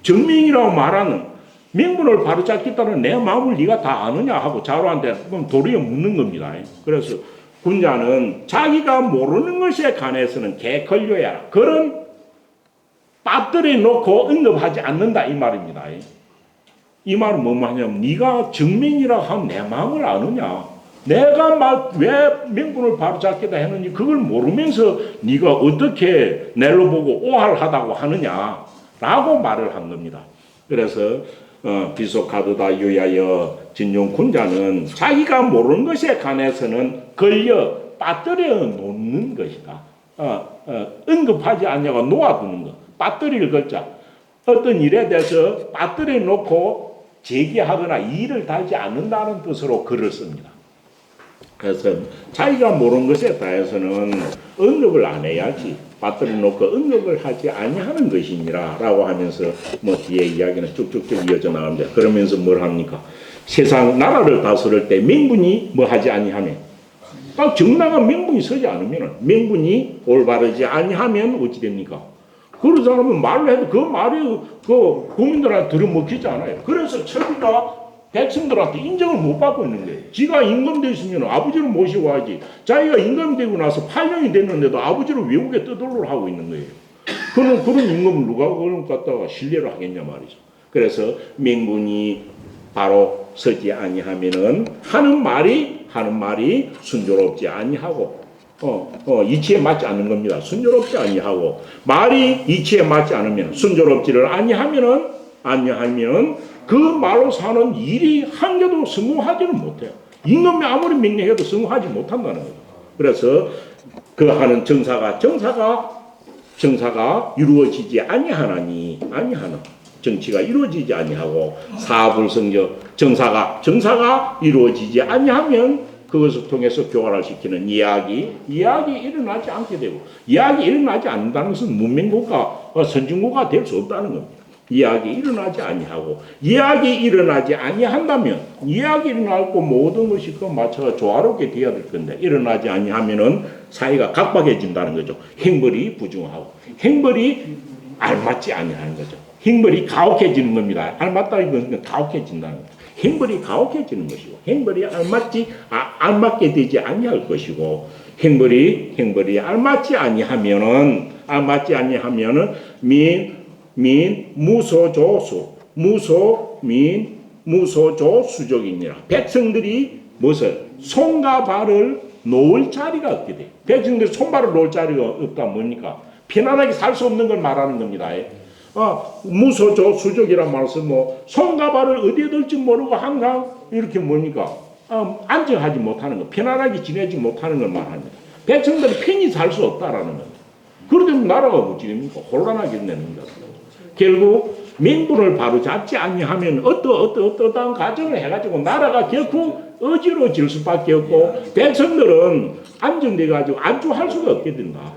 [SPEAKER 1] 정명이라고 말하는 명분을 바로잡겠다는 내 마음을 네가 다 아느냐 하고 자로한테 그럼 도리어 묻는 겁니다. 그래서 군자는 자기가 모르는 것에 관해서는 개걸려야 그런 빠뜨려 놓고 언급하지 않는다 이 말입니다. 이 말은 뭐 말이냐면 네가 정명이라고 하면 내 마음을 아느냐 내가 막 왜 명분을 바로잡겠다 했는지 그걸 모르면서 네가 어떻게 내로 보고 오할하다고 하느냐라고 말을 한 겁니다. 그래서 비속하도다 유야여 진용 군자는 자기가 모르는 것에 관해서는 걸려 빠뜨려 놓는 것이다. 언급하지 않냐고 놓아두는 것. 빠뜨리를 걸자. 어떤 일에 대해서 빠뜨려 놓고 제기하거나 이의를 달지 않는다는 뜻으로 글을 씁니다. 그래서 자기가 모르는 것에 대해서는 언급을 안 해야지 빠뜨려 놓고 언급을 하지 아니하는 것이니라 라고 하면서 뭐 뒤에 이야기는 쭉쭉쭉 이어져 나옵니다. 그러면서 뭘 합니까? 세상 나라를 다스릴 때 명분이 뭐 하지 아니하면 딱 정당한 명분이 서지 않으면 명분이 올바르지 아니하면 어찌 됩니까? 그런 사람은 말을 해도 그 말이 그 국민들한테 들어먹히지 않아요. 그래서 첩의가 백성들한테 인정을 못 받고 있는 거예요. 지가 임금됐으면 아버지를 모시고 와야지. 자기가 임금되고 나서 8년이 됐는데도 아버지를 외국에 떠돌로 하고 있는 거예요. 그런 임금을 누가 그런 갖다가 신뢰를 하겠냐 말이죠. 그래서 명분이 바로 서지 아니하면은 하는 말이 순조롭지 아니하고 이치에 맞지 않는 겁니다. 순조롭지 아니하고 말이 이치에 맞지 않으면 순조롭지를 아니하면 그 말로 사는 일이 한 개도 성공하지는 못해요. 임금이 아무리 명령해도 성공하지 못한다는 거죠. 그래서 그 하는 정사가 이루어지지 아니하는 정치가 이루어지지 아니하고 사불성저 정사가 이루어지지 아니하면 그것을 통해서 교화를 시키는 이야기 일어나지 않게 되고 이야기 일어나지 않는다는 것은 문명국가 선진국가 될 수 없다는 겁니다. 이야기 일어나지 아니하고 이야기 일어나지 아니한다면 이야기 일어나고 모든 것이 그 맞춰가 조화롭게 되어야 될 건데 일어나지 아니하면은 사회가 각박해진다는 거죠. 행벌이 부중하고 행벌이 알맞지 아니하는 거죠. 행벌이 가혹해지는 겁니다. 알맞다 이건 가혹해진다는 거죠. 행벌이 가혹해지는 것이고 행벌이 알맞게 되지 아니할 것이고 행벌이 알맞지 아니하면은 무소조수족이니라. 백성들이 무엇을 손과 발을 놓을 자리가 없게 돼. 백성들이 손발을 놓을 자리가 없다 뭡니까? 편안하게 살 수 없는 걸 말하는 겁니다. 무소조수족이란 말은 뭐 손과 발을 어디에 둘지 모르고 항상 이렇게 뭡니까? 안정하지 못하는 거, 편안하게 지내지 못하는 걸 말합니다. 백성들이 편히 살 수 없다라는 겁니다. 그러면 나라가 어찌 됩니까? 혼란하게 되는 겁니다. 결국 명분을 바로 잡지 아니하면 어떠한 가정을 해가지고 나라가 결코 어지러워질 수밖에 없고 백성들은 안정돼 가지고 안주할 수가 없게 된다.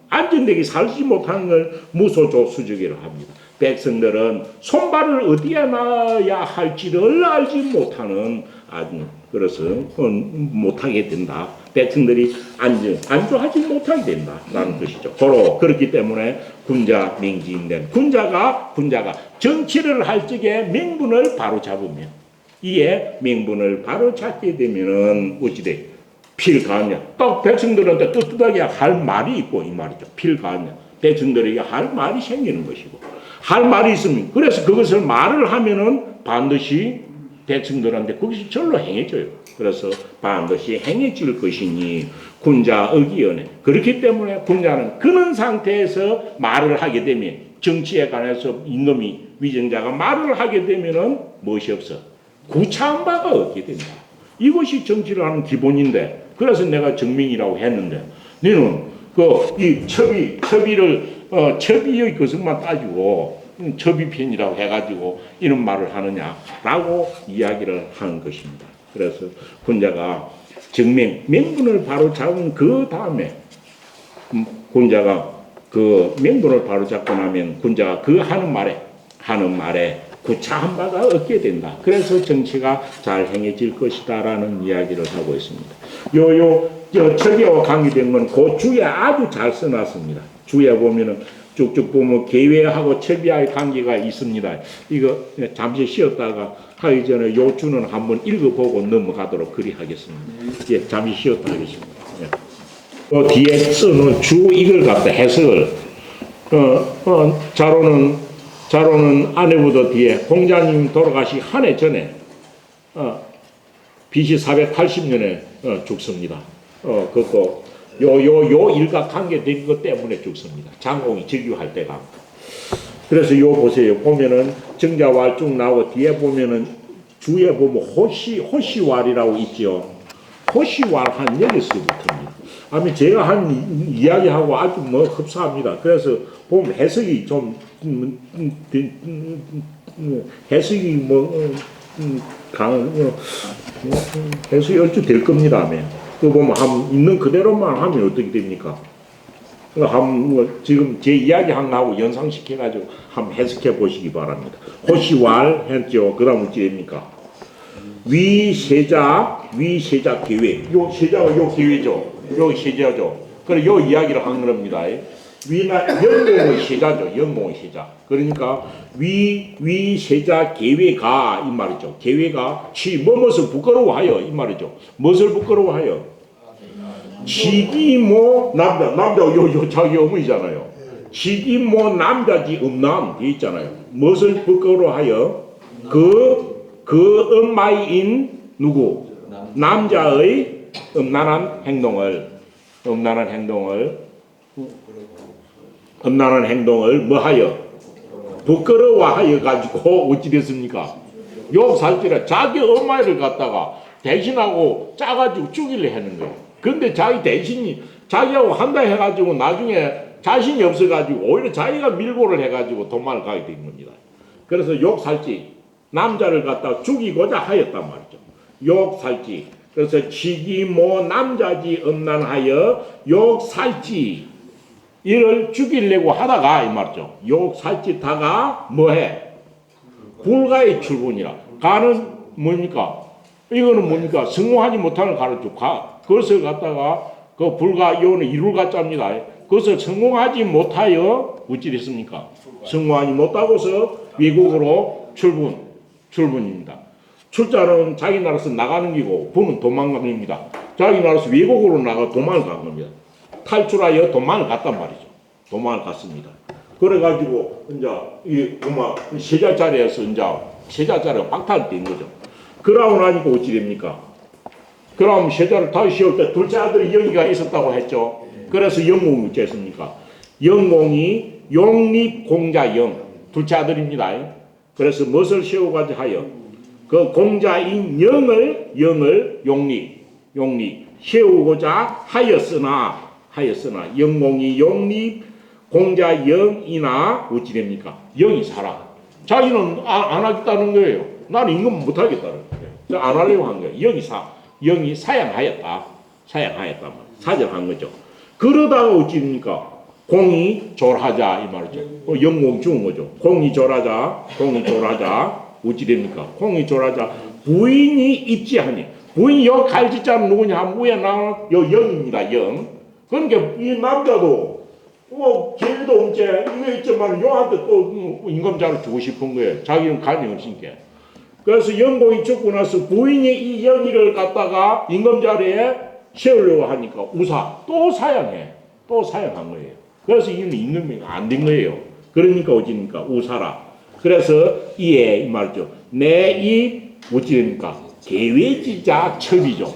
[SPEAKER 1] 안정되게 살지 못하는 걸 무소조수적이라고 합니다. 백성들은 손발을 어디에 놔야 할지를 알지 못하는 그래서 못하게 된다. 백성들이 안주하지 못하게 된다라는 것이죠. 그렇기 때문에 군자 맹지인된 군자가 정치를 할 적에 명분을 바로 잡으면 이에 명분을 바로 잡게 되면은 어찌돼? 필가냐. 딱 백성들한테 떳떳하게 할 말이 있고 이 말이죠. 필가냐. 백성들에게 할 말이 생기는 것이고 할 말이 있으면 그래서 그것을 말을 하면은 반드시 백성들한테 그것이 절로 행해져요. 그래서 반드시 행해질 것이니 군자 의기연에 그렇기 때문에 군자는 그런 상태에서 말을 하게 되면 정치에 관해서 이놈이 위정자가 말을 하게 되면은 무엇이 없어? 구차한 바가 없게 된다. 이것이 정치를 하는 기본인데 그래서 내가 정명이라고 했는데 너는 이 첩의의 것만 따지고 첩의편이라고 해가지고 이런 말을 하느냐라고 이야기를 하는 것입니다. 그래서 군자가 명분을 바로 잡은 그 다음에 군자가 그 명분을 바로 잡고 나면 군자가 그 하는 말에 구차한 바가 없게 된다. 그래서 정치가 잘 행해질 것이다라는 이야기를 하고 있습니다. 첩의와 관계된 건 그 주에 아주 잘 써놨습니다. 주에 보면은 쭉쭉 보면 계회하고 첩의와의 관계가 있습니다. 이거 잠시 쉬었다가 하기 전에 요 주는 한번 읽어보고 넘어가도록 그리 하겠습니다. 예, 잠시 쉬었다 하겠습니다. 예. 뒤에 쓰는 주 이걸 갖다 해석을 자로는 아내보다 뒤에 공자님 돌아가시 한 해 전에 BC 480년에 죽습니다. 그거 요 일과 관계된 것 때문에 죽습니다. 장공이 즉위할 때가. 그래서 요 보세요. 보면은 정자왈 쭉 나오고 뒤에 보면은 주에 보면 호시왈이라고 있죠. 호시왈 한 여기서부터입니다. 아니 제가 한 이야기하고 아주 흡사합니다. 그래서 보면 해석이 좀 해석이 해석이 얼추 될 겁니다. 그 보면 있는 그대로만 하면 어떻게 됩니까? 지금 제 이야기 하고 연상시켜가지고 한번 해석해 보시기 바랍니다. 호시왈 했죠. 그 다음 어찌 됩니까? 위세자 계획. 요 세자가 요 계획이죠. 요 세자죠. 그래 요 이야기를 하는 겁니다. 위나 영공의 세자죠. 영공의 세자. 그러니까 위세자 계획가 이 말이죠. 계획가 무엇을 부끄러워하여 이 말이죠. 무엇을 부끄러워하여? 지기모 남자 요 자기 어머니잖아요. 지기모 남자지 음남 돼 있잖아요. 무엇을 부끄러워하여? 그 엄마인 누구? 남자의 음란한 행동을 뭐하여? 부끄러워하여 가지고 어찌 됐습니까? 욕살지라 자기 엄마를 갖다가 대신하고 짜가지고 죽이려 하는 거예요. 근데 자기 대신이 자기하고 한다 해가지고 나중에 자신이 없어가지고 오히려 자기가 밀고를 해가지고 도망을 가게 된 겁니다. 그래서 욕살지 남자를 갖다 죽이고자 하였단 말이죠. 욕살지. 그래서 지기모 남자지 음란하여 욕살지 이를 죽이려고 하다가 이 말이죠. 욕살짓다가 뭐해? 불가의 출분이라. 가는 뭡니까? 이거는 뭡니까? 성공하지 못하는 가는 쪽 가. 그것을 갖다가 그 불가 이거는 이룰 가짜입니다. 그것을 성공하지 못하여 어찌 됐습니까? 성공하지 못하고서 외국으로 출분입니다. 출자는 자기 나라에서 나가는 기고 분은 도망갑니다. 자기 나라에서 외국으로 나가 도망을 간 겁니다. 탈출하여 도망을 갔단 말이죠. 도망을 갔습니다. 그래가지고 이제 이 세자자리에서 이제 세자자리가 박탈된 거죠. 그러고 나니까 어찌 됩니까? 그럼 세자를 다시 씌울 때 둘째 아들이 영이가 있었다고 했죠. 그래서 영공이 어쨌습니까? 영공이 용립공자영 둘째 아들입니다. 그래서 무엇을 세워가지고 하여 그 공자인 영을 용립 세우고자 하였으나 영공이 용립 공자 영이나 어찌 됩니까? 영이 살아. 자기는 안 하겠다는 거예요. 나는 임금 못 하겠다는 거예요. 안 하려고 한 거예요. 영이 사양하였다. 사정한 거죠. 그러다가 어찌입니까? 공이 졸하자 이 말이죠. 영공이 죽은 거죠. 공이 졸하자 어찌 됩니까? 공이 졸하자 부인이 입지하니 부인이 요 갈지자는 누구냐 하면 위에 나오는 요 영입니다. 영. 그러니까 이 남자도 길도 없지 이거 있지만 요한테 또 임금자를 주고 싶은 거예요. 자기는 간이 없으니까. 그래서 영공이 죽고 나서 부인이 이 영의를 갖다가 임금자리에 세우려고 하니까 또 사양한 거예요. 그래서 이는 임금이 안 된 거예요. 그러니까 어찌니까 우사라. 그래서 이에 이 말이죠. 내 어찌됩니까? 계외지자 첩이죠.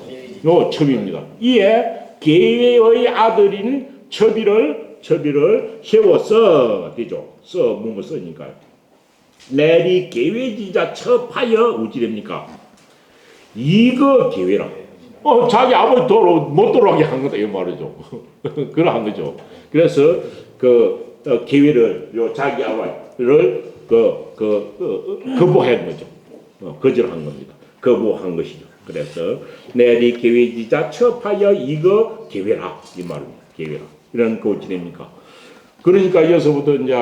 [SPEAKER 1] 요 첩입니다. 이에 계외의 아들인 첩이를 세워서 되죠. 뭐뭐 써니까요. 내리 계외지자 첩하여 어찌됩니까? 이거 계외라. 자기 아버지 못 돌아가게 한 거다 이 말이죠. 그러한 거죠. 그래서 계획을 자기 아버지를 거부한 거죠. 거절한 겁니다. 거부한 것이죠. 그래서 내리 계획이자 첩하여 이거 계획라 이 말입니다. 계획라 이런 거 어찌됩니까? 그러니까 여기서부터 이제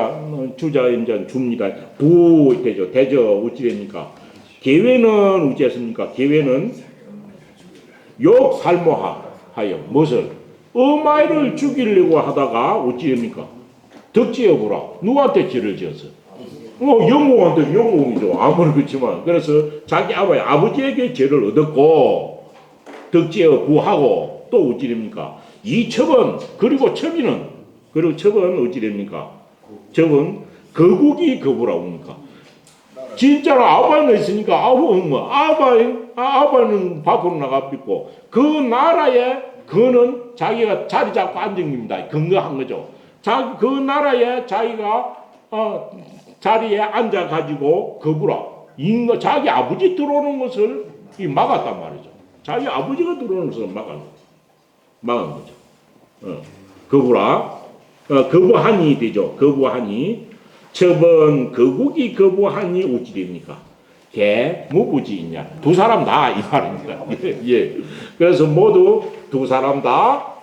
[SPEAKER 1] 주자 이제 줍니다. 부 되죠. 대저 어찌됩니까? 계획은 어찌했습니까? 계획은 욕 살모하여 무엇을 어마이를 죽이려고 하다가 어찌됩니까? 덕지어보라. 누구한테 죄를 지었어? 영공한테 영공이죠. 아무리 그렇지만. 그래서 자기 아버지에게 죄를 얻었고 덕지어 부하고 또 어찌됩니까? 이 첩은 그리고 첩은 어찌됩니까? 첩은 거국이 거부라고 합니까? 진짜로 아바는 있으니까 아바는 밖으로 나가있고 그 나라에 그는 자기가 자리 잡고 앉은 겁니다. 근거한 거죠. 그 나라에 자기가 자리에 앉아가지고 거부라. 자기 아버지 들어오는 것을 막았단 말이죠. 자기 아버지가 들어오는 것을 막은 거죠. 거부라. 거부하니 되죠. 거부하니. 첩은 거국이 거부하니 어찌 됩니까? 무부지이냐. 두 사람 다 이 말입니다. 예. 그래서 모두 두 사람 다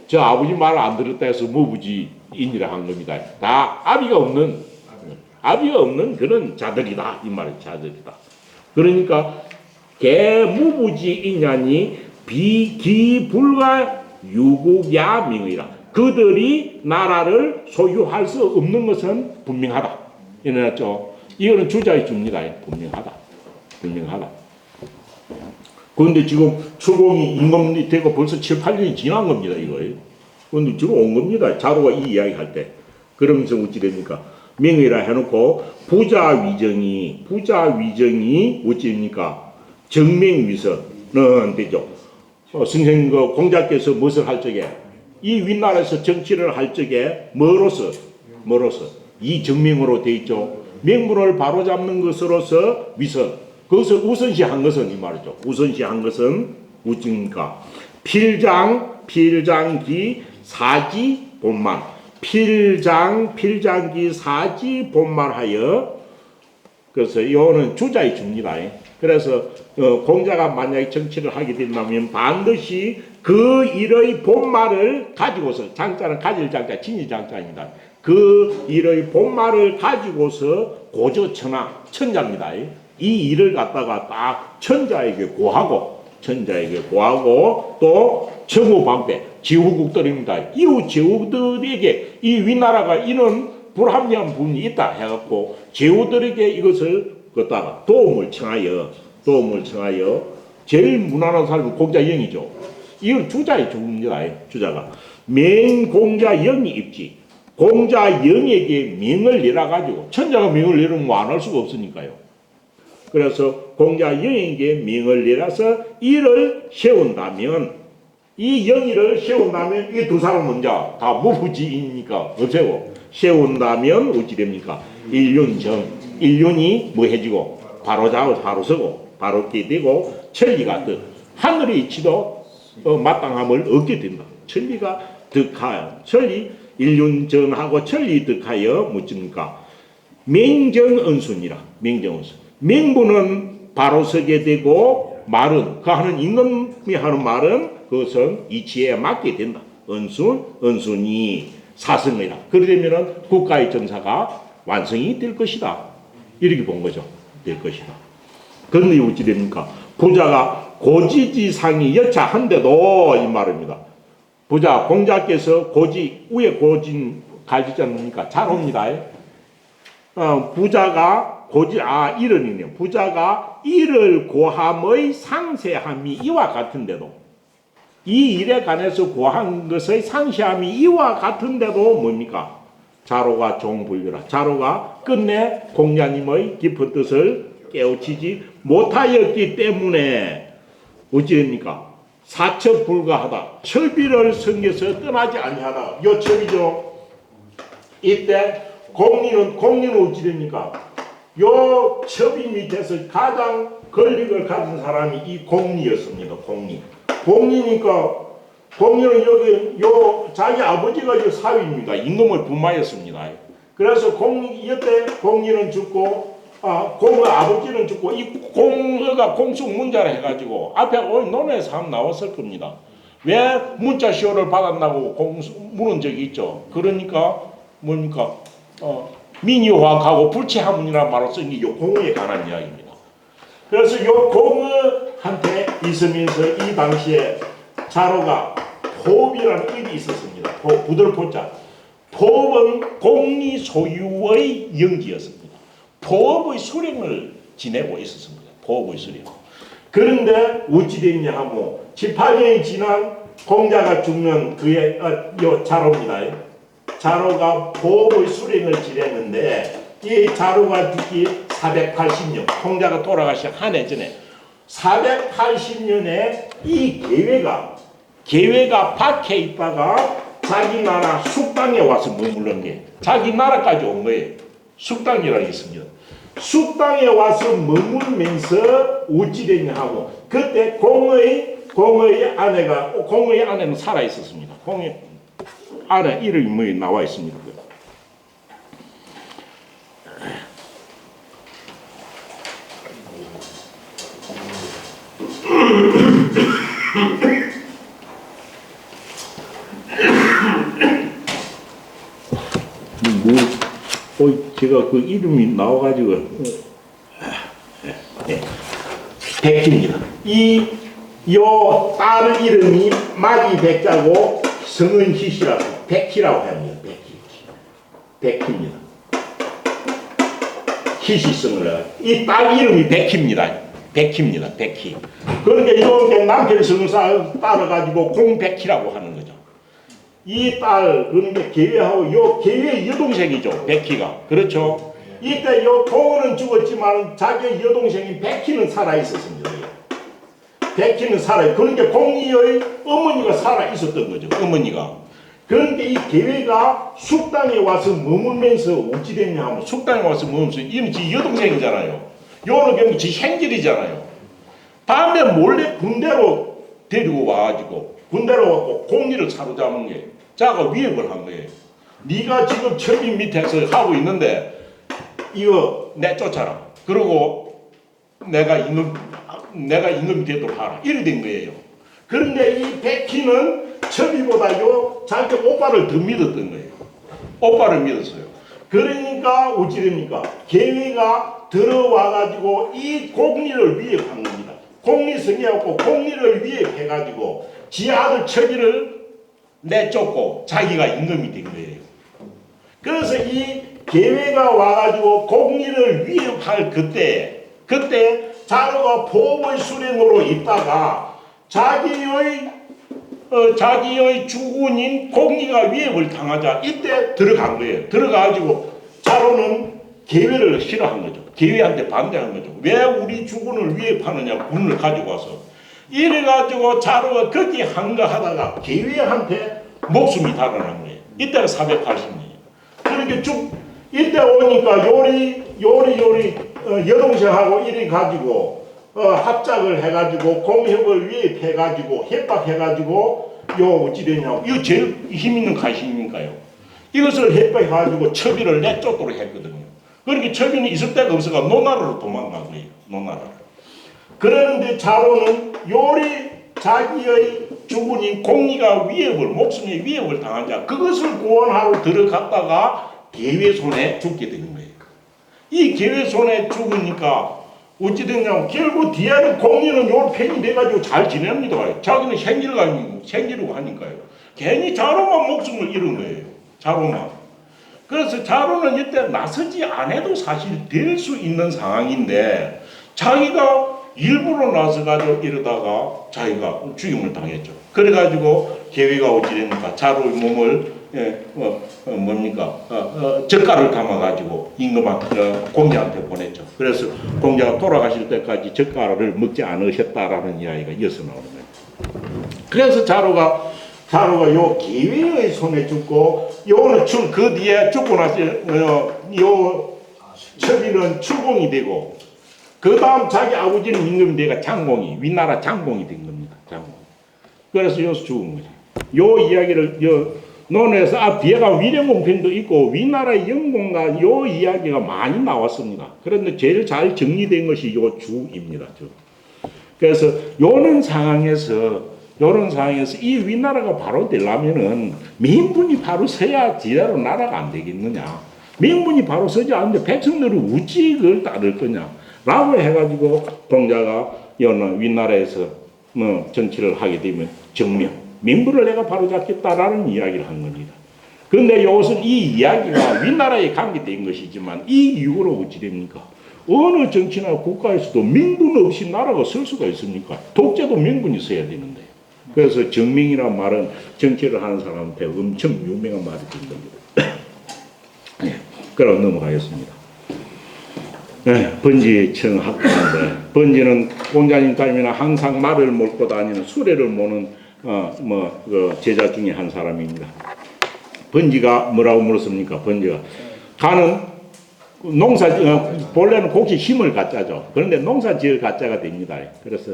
[SPEAKER 1] 저 아버지 말 안 들었다 해서 무부지인이라 한 겁니다. 다 아비가 없는 그런 자들이다 이 말이에요. 자들이다. 그러니까 무부지이냐니 비기불가 유국야명이라. 그들이 나라를 소유할 수 없는 것은 분명하다. 이래놨죠. 이거는 주자의 줍니다. 분명하다. 그런데 지금 추공이 임금이 되고 벌써 7, 8년이 지난 겁니다. 이거예요. 그런데 지금 온 겁니다. 자로가 이 이야기 할 때. 그러면서 어찌 됩니까? 명의라 해놓고 부자 위정이 어찌 됩니까? 정명위서는 되죠. 선생님 공자께서 무엇을 할 적에 이 윗나라에서 정치를 할 적에 뭐로서 이 정명으로 돼 있죠. 명분을 바로잡는 것으로서 위선. 그것을 우선시한 것은 이 말이죠. 우선시한 것은 무엇입니까? 필장기 사지 본만. 필장기 사지 본만하여. 그래서 이거는 주자에 줍니다. 그래서 공자가 만약에 정치를 하게 된다면 반드시 그 일의 본말을 가지고서, 장자는 가질 장자, 진이 장자입니다. 그 일의 본말을 가지고서 천자입니다. 이 일을 갖다가 딱 천자에게 고하고 또 정우방패, 지후국들입니다. 이후 제후들에게 이 위나라가 이런 불합리한 부분이 있다 해갖고 제후들에게 이것을 갖다가 도움을 청하여 제일 무난한 사람은 공자영이죠. 이건 주자의 주입니다. 주자가 맹공자영이 입지. 공자영에게 명을 내려가지고 천자가 명을 내리면 안 할 수가 없으니까요. 그래서 공자영에게 명을 내려서 이를 세운다면 이 영의를 세운다면 이 두 사람 먼저 다 무부지이니까 없애고 세운다면 어찌 됩니까? 인륜이 뭐 해지고 바로 잡아 바로 서고 바로 얻게 되고 천리가 더 하늘의 이치도 마땅함을 얻게 된다. 천리가 득하여 천리 인륜전하고 천리 득하여 묻습니까? 맹정언순이라. 맹정언순. 맹부는 바로 서게 되고 말은 그 하는 임금이 하는 말은 그것은 이치에 맞게 된다. 언순이 사성이라. 그러려면 국가의 정사가 완성이 될 것이다. 이렇게 본 거죠. 될 것이다. 그런데 어찌 됩니까? 부자가 고지지상이 여차한데도 이 말입니다. 부자 공자께서 고지 위에 고진 가지지 않습니까? 잘 옵니다. 부자가 이런이네요. 부자가 이를 고함의 상세함이 이와 같은데도 이 일에 관해서 고한 것의 상세함이 이와 같은데도 뭡니까? 자로가 종불교라. 자로가 끝내 공자님의 깊은 뜻을 깨우치지 못하였기 때문에 어찌 됩니까? 사첩불가하다. 첩의를 성에서 떠나지 아니하다. 요 첩이죠. 이때 공리는 어찌 됩니까? 요 첩의 밑에서 가장 권력을 가진 사람이 이 공리였습니다. 공리니까 공리는 여기 자기 아버지가 요 사위입니다. 임금의 부마였습니다. 그래서 이때 공리는 죽고 공의 아버지는 죽고 이 공의가 공숙 문자를 해가지고 앞에 논에서 한번 나왔을 겁니다. 왜 문자 시효를 받았나고 물은 적이 있죠. 그러니까 뭡니까? 민유화하고 불체하문이라는 말로 쓴 게 요 공의에 관한 이야기입니다. 그래서 요 공의한테 있으면서 이 당시에 자로가 포업이라는 일이 있었습니다. 부들포자. 포업은 공리 소유의 영지였습니다. 포업의 수령을 지내고 있었습니다. 포업의 수령. 그런데 어찌 됐냐 하면 18년이 지난 공자가 죽는 그의 자로입니다. 자로가 포업의 수령을 지냈는데 이 자로가 죽기 480년 공자가 돌아가시 한 해 전에 480년에 이 계획가 박해 있다가 자기 나라 숙당에 와서 머물른 게 자기 나라까지 온 거예요. 숙당이라는 게 있습니다. 숙당에 와서 머물면서 어찌 됐냐 하고 그때 공의 아내는 살아 있었습니다. 공의 아내 이름이 나와 있습니다. 제가 그 이름이 나와가지고 백희입니다. 요 딸 이름이 마지 백자고 성은 희시라고 백희라고 합니다. 백희입니다. 희시성을 이 딸 이름이 백희입니다. 백희. 그러니까 이렇게 남편 성을 따라가지고 공백희라고 하는 거죠. 이 딸, 그러니까 계외하고 요 계외 여동생이죠. 백희가. 그렇죠. 이때 요 공은 죽었지만 자기의 여동생인 백희는 살아 있었습니다. 백희는 살아요. 그러니까 공리의 어머니가 살아 있었던 거죠. 어머니가. 그런데 이 계외가 숙당에 와서 머물면서 어찌 됐냐 하면 숙당에 와서 머물면서 이는 지 여동생이잖아요. 요는 경우 지 행질이잖아요. 밤에 몰래 군대로 데리고 와가지고 군대로 와서 공리를 사로잡은 게 자가 위협을 한 거예요. 네가 지금 첩인 밑에서 하고 있는데 이거 내쫓아라. 그리고 내가 임금이 되도록 하라. 이래 된 거예요. 그런데 이 백희는 첩이보다요 자기 오빠를 더 믿었던 거예요. 오빠를 믿었어요. 그러니까 어찌 됩니까? 계위가 들어와가지고 이 공리를 위협한 겁니다. 공리성이었고 공리를 위협해가지고 지 아들 첩이를 내쫓고 자기가 임금이 된 거예요. 그래서 이 계획가 와가지고 공리를 위협할 그때 자로가 포업의 수령으로 있다가 자기의 주군인 공리가 위협을 당하자 이때 들어간 거예요. 들어가가지고 자로는 계획을 싫어한 거죠. 계획한테 반대한 거죠. 왜 우리 주군을 위협하느냐 군을 가지고 와서. 이래가지고 자로가 거기 한가하다가 계획한테 목숨이 달아난 거예요. 이때가 480년이에요. 그렇게 이때 오니까 요리 여동생하고 이래 가지고 합작을 해가지고 공협을 위협해가지고 협박해가지고 요 어찌 되냐고 이거 제일 힘 있는 가시니까요. 이것을 협박해가지고 첩의를 내쫓도록 했거든요. 그렇게 처빈이 있을 데가 없어가 노나라로 도망간 거예요. 노나라로. 그러는데 자로는 요리 자기의 주군인 공리가 목숨의 위협을 당한 자, 그것을 구원하러 들어갔다가 개의 손에 죽게 된 거예요. 이 개의 손에 죽으니까 어찌 됐냐면 결국 뒤에는 공리는 요 편이 돼가지고 잘 지냅니다. 자기는 생기려고 하니까요. 괜히 자로만 목숨을 잃은 거예요. 자로만. 그래서 자로는 이때 나서지 않아도 사실 될 수 있는 상황인데 자기가 일부러 나서가지고 이러다가 자기가 죽임을 당했죠. 그래가지고 계위가 어찌 됩니까? 자로의 몸을 젓갈을 담아가지고 임금한테 공자한테 보냈죠. 그래서 공자가 돌아가실 때까지 젓갈을 먹지 않으셨다라는 이야기가 이어서 나오는 거예요. 그래서 자로가 요 계위의 손에 죽고 요는 그 뒤에 죽고 나서 요 처비는 추공이 되고 그 다음 자기 아버지는 임금이 되가 장공이 위나라 장공이 된 겁니다. 장공. 그래서 여기서 죽은 거죠. 요 이야기를 논에서 뒤에가 위령공편도 있고 위나라의 영공과 요 이야기가 많이 나왔습니다. 그런데 제일 잘 정리된 것이 요 주입니다. 그래서 요런 상황에서 이 위나라가 바로 되려면은 민분이 바로 서야 지대로 나라가 안 되겠느냐. 민분이 바로 서지 않는데 백성들은 어찌 그걸 따를 거냐. 라고 해가지고 공자가 위나라에서 정치를 하게 되면 정명, 민부를 내가 바로잡겠다라는 이야기를 한 겁니다. 그런데 이것은 이 이야기가 위나라에 관계된 것이지만 이 이후로 어찌 됩니까? 어느 정치나 국가에서도 민분 없이 나라가 설 수가 있습니까? 독재도 민분이 서야 되는데. 그래서 정명이라는 말은 정치를 하는 사람한테 엄청 유명한 말이 된 겁니다. 네, 그럼 넘어가겠습니다. 네, 번지청 학교인데 번지는 공자님 따르면 항상 말을 몰고 다니는 수레를 모는 제자 중에 한 사람입니다. 번지가 뭐라고 물었습니까? 번지가 가는 본래는 곡식 힘을 갖자죠. 그런데 농사 지을 갖자가 됩니다. 그래서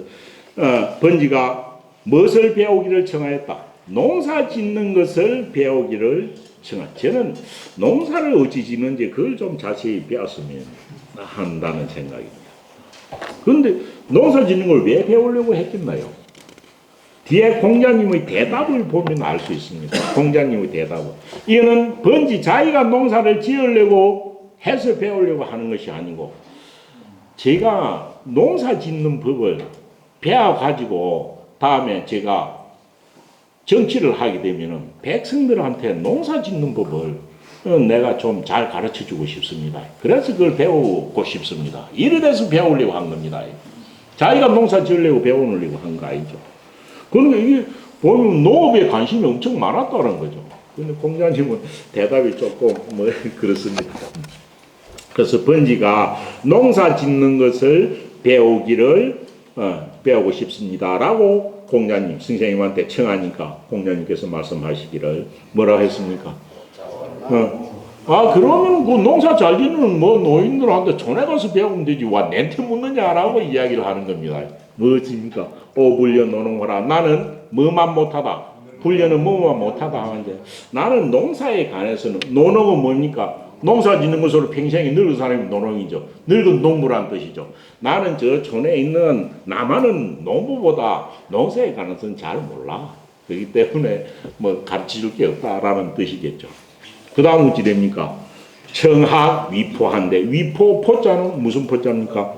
[SPEAKER 1] 번지가 무엇을 배우기를 청하였다. 농사 짓는 것을 배우기를 청하였다. 저는 농사를 어찌 짓는지 그걸 좀 자세히 배웠으면 한다는 생각입니다. 그런데 농사 짓는 걸 왜 배우려고 했겠나요? 뒤에 공자님의 대답을 보면 알 수 있습니다. 공자님의 대답은 이거는 번지 자기가 농사를 지으려고 해서 배우려고 하는 것이 아니고 제가 농사 짓는 법을 배워가지고 다음에 제가 정치를 하게 되면은 백성들한테 농사 짓는 법을 내가 좀 잘 가르쳐 주고 싶습니다. 그래서 그걸 배우고 싶습니다. 이래서 배우려고 한 겁니다. 자기가 농사 지으려고 배우려고 한 거 아니죠. 그러니까 이게 보면 농업에 관심이 엄청 많았다는 거죠. 근데 공자님은 대답이 조금 그렇습니다. 그래서 번지가 농사 짓는 것을 배우고 싶습니다라고 공자님, 선생님한테 청하니까 공자님께서 말씀하시기를 뭐라 했습니까? 그러면 그 농사 잘 짓는 노인들한테 촌에 가서 배우면 되지. 와, 내한테 묻느냐라고 이야기를 하는 겁니다. 뭐십니까? 불려 노는거라. 나는 뭐만 못하다. 불려는 뭐만 못하다 하는데 나는 농사에 관해서는 노농은 뭡니까? 농사 짓는 것으로 평생이 늙은 사람이 노농이죠. 늙은 농부란 뜻이죠. 나는 저 촌에 있는 남한은 농부보다 농사에 관해서는 잘 몰라. 그렇기 때문에 가르쳐 줄 게 없다라는 뜻이겠죠. 그 다음 어찌 됩니까? 청학 위포한데 위포 포자는 무슨 포자입니까?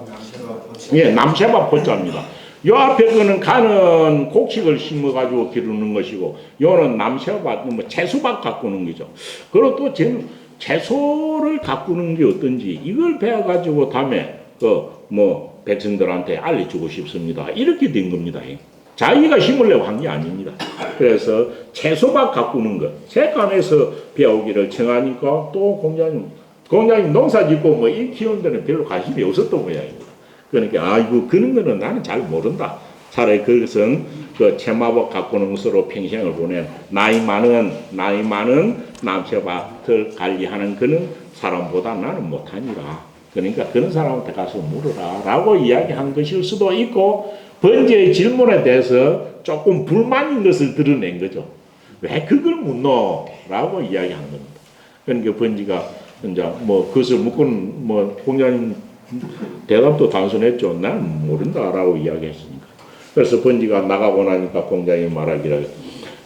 [SPEAKER 1] 예, 남새밥 포자입니다. 요 앞에 거는 가는 곡식을 심어가지고 기르는 것이고 요는 남새밥, 채소밥 가꾸는 거죠. 그리고 또 저는 채소를 가꾸는 게 어떤지 이걸 배워가지고 다음에 백성들한테 알려주고 싶습니다. 이렇게 된 겁니다. 자기가 힘을 내고 한 게 아닙니다. 그래서 채소밭 가꾸는 것, 색간에서 배우기를 청하니까 또 공자님 농사 짓고 일 키우는 데는 별로 관심이 없었던 모양입니다. 그러니까 이거 그런 거는 나는 잘 모른다. 차라리 그것은 그 채마법 가꾸는 것으로 평생을 보낸 나이 많은 남새밭을 관리하는 그런 사람보다 나는 못하니라. 그러니까 그런 사람한테 가서 물어라 라고 이야기한 것일 수도 있고 번지의 질문에 대해서 조금 불만인 것을 드러낸 거죠. 왜 그걸 묻노? 라고 이야기한 겁니다. 그러니까 번지가 이제 뭐 그것을 묻고는 뭐 공자님 대답도 단순했죠. 난 모른다라고 이야기했으니까. 그래서 번지가 나가고 나니까 공자님이 말하기를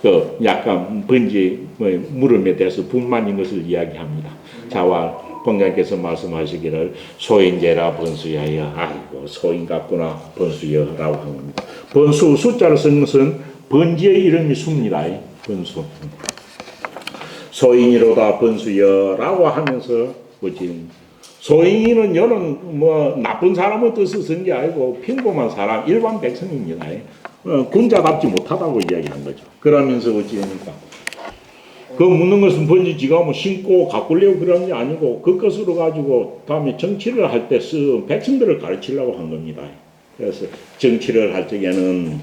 [SPEAKER 1] 그 약간 번지 뭐 물음에 대해서 분만인 것을 이야기합니다. 자와 공자님께서 말씀하시기를 소인제라 번수야여. 아이고 소인 같구나 번수여라고 한 겁니다. 번수 숫자를 쓴 것은 번지의 이름이 수입니다. 번수. 소인이로다 번수여라고 하면서 뭐지? 소인은 여는 뭐 나쁜 사람의 뜻을 쓴 게 아니고 평범한 사람 일반 백성입니다. 군자답지 못하다고 이야기한 거죠. 그러면서 어찌합니까? 그 묻는 것은 번지지가 뭐 신고 가꾸려고 그런 게 아니고 그것으로 가지고 다음에 정치를 할 때 백성들을 가르치려고 한 겁니다. 그래서 정치를 할 적에는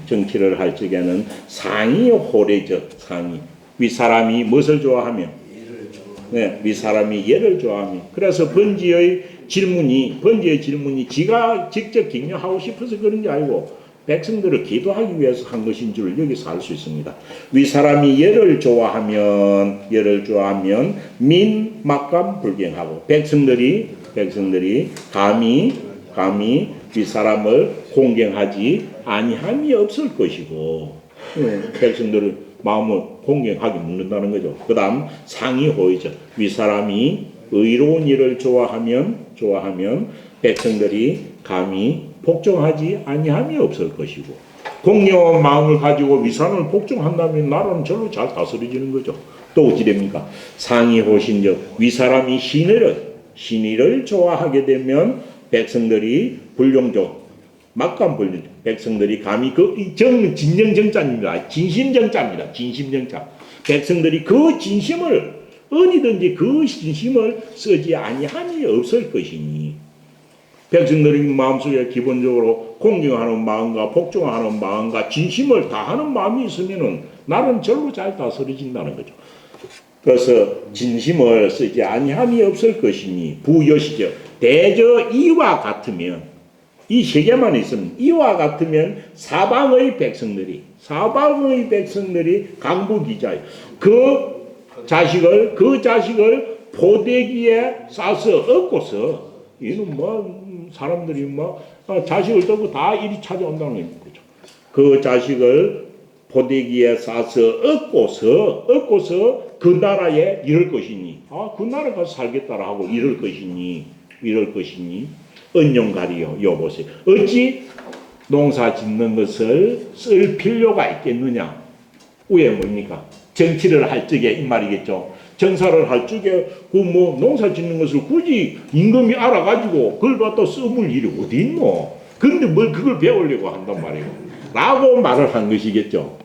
[SPEAKER 1] 상이 호래적 상이 윗사람이 무엇을 좋아하면 네, 윗사람이 예를 좋아하면 그래서 번지의 질문이 지가 직접 격려하고 싶어서 그런 게 아니고 백성들을 기도하기 위해서 한 것인 줄 여기서 알 수 있습니다. 윗사람이 예를 좋아하면 민막감 불경하고 백성들이 감히 윗사람을 공경하지 아니함이 없을 것이고 백성들을 마음을 공경하게 묻는다는 거죠. 그 다음 상이호이죠. 윗사람이 의로운 일을 좋아하면 백성들이 감히 복종하지 아니함이 없을 것이고 공경한 마음을 가지고 윗사람을 복종한다면 나라는 절로 잘 다스려지는 거죠. 또 어찌 됩니까? 상이호신즉 윗사람이 신의를 좋아하게 되면 백성들이 불용조 막간불륜 백성들이 감히 그 정은 진정정자입니다. 진심정자입니다. 진심정자. 백성들이 그 진심을 어디든지 그 진심을 쓰지 아니함이 없을 것이니 백성들이 마음속에 기본적으로 공경하는 마음과 복종하는 마음과 진심을 다하는 마음이 있으면은 나는 절로 잘 다스려진다는 거죠. 그래서 진심을 쓰지 아니함이 없을 것이니 부여시죠. 대저 이와 같으면 이 세 개만 있으면 이와 같으면 사방의 백성들이 강부기자예요. 그 자식을 포대기에 싸서 얻고서 이는 뭐 사람들이 뭐 자식을 두고 다 이리 찾아온다는 거죠. 그 자식을 포대기에 싸서 얻고서 그 나라에 이럴 것이니 그 나라 가서 살겠다라 하고 이럴 것이니 은용가리요. 여보세요. 어찌 농사 짓는 것을 쓸 필요가 있겠느냐? 왜 뭡니까? 정치를 할 적에 이 말이겠죠. 정사를 할 적에 그 뭐 농사 짓는 것을 굳이 임금이 알아가지고 그걸 갖다 써볼 일이 어디 있노? 근데 뭘 그걸 배우려고 한단 말이에요. 라고 말을 한 것이겠죠.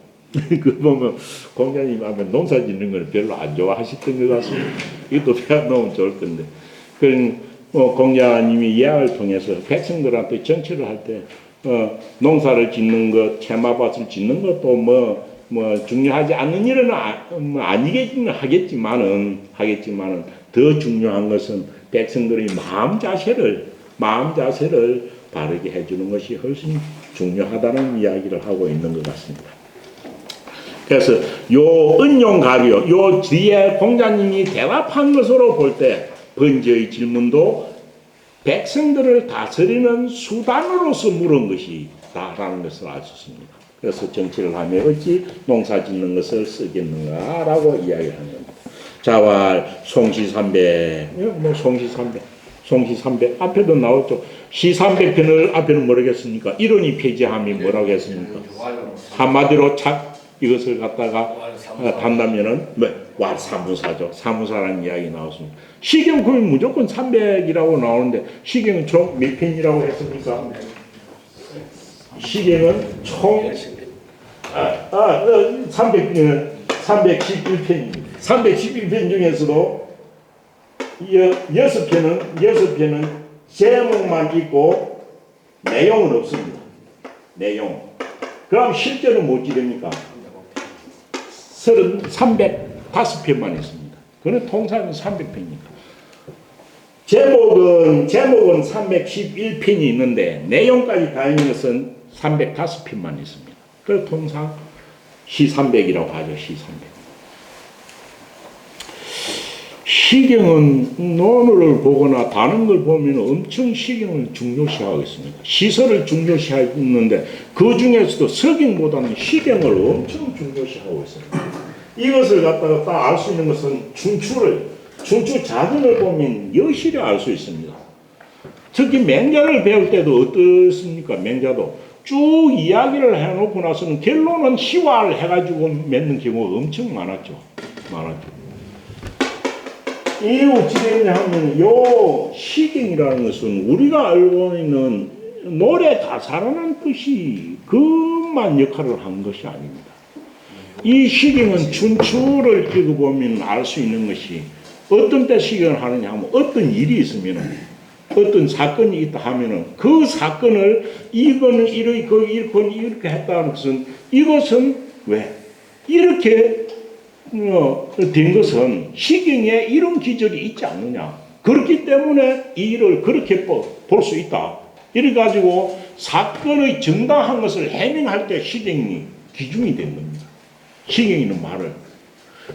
[SPEAKER 1] 그 보면 공자님 하면 농사 짓는 걸 별로 안 좋아하셨던 것 같습니다. 이것도 배워놓으면 좋을 건데. 공자님이 예화를 통해서 백성들한테 정치를 할 때 농사를 짓는 것, 채마밭을 짓는 것도 뭐 중요하지 않는 일은 아니겠지는 하겠지만은 더 중요한 것은 백성들의 마음 자세를 바르게 해주는 것이 훨씬 중요하다는 이야기를 하고 있는 것 같습니다. 그래서 요 은용가리요, 요 뒤에 공자님이 대답한 것으로 볼 때 번지의 질문도 백성들을 다스리는 수단으로서 물은 것이다라는 것을 알 수 있습니다. 그래서 정치를 하며 어찌 농사 짓는 것을 쓰겠는가라고 이야기를 하는 겁니다. 자왈 송시삼백, 송시삼백 앞에도 나왔죠. 시삼백편을 앞에는 뭐라겠습니까? 이론이 폐지함이 뭐라고 했습니까? 한마디로 이것을 갖다가 단다면은 사무사죠. 사무사라는 이야기 나왔습니다. 시경 그럼 무조건 300이라고 나오는데 시경은 총 몇 편이라고 했습니까? 시경은 총 311편입니다. 311편 중에서도 6편은 제목만 있고 내용은 없습니다. 내용. 그럼 실제로 뭐 됩니까? 305편만 있습니다. 그는 통상은 300편이니까. 제목은 311편이 있는데 내용까지 다 있는 것은 305편만 있습니다. 그래서 통상 시300이라고 하죠. 시300. 시경은 논어를 보거나 다른 걸 보면 엄청 시경을 중요시하고 있습니다. 시설을 중요시하는데 그 중에서도 석경보다는 시경을 엄청 중요시하고 있습니다. 이것을 갖다가 딱 알 수 있는 것은 춘추 자전을 보면 여실히 알 수 있습니다. 특히 맹자를 배울 때도 어떻습니까? 맹자도 쭉 이야기를 해놓고 나서는 결론은 시화를 해가지고 맺는 경우가 엄청 많았죠. 이 어찌됐냐 하면 요 시경이라는 것은 우리가 알고 있는 노래 가사라는 뜻이 그만 역할을 한 것이 아닙니다. 이 시경은 춘추를 읽어보면 알 수 있는 것이 어떤 때 시경을 하느냐 하면 어떤 일이 있으면 어떤 사건이 있다 하면은 그 사건을 이거는 이렇게 했다는 것은 이것은 왜 이렇게 된 것은 시경에 이런 기절이 있지 않느냐. 그렇기 때문에 이 일을 그렇게 볼 수 있다. 이래가지고 사건의 정당한 것을 해명할 때 시경이 기준이 된 겁니다. 시경이 있는 말을.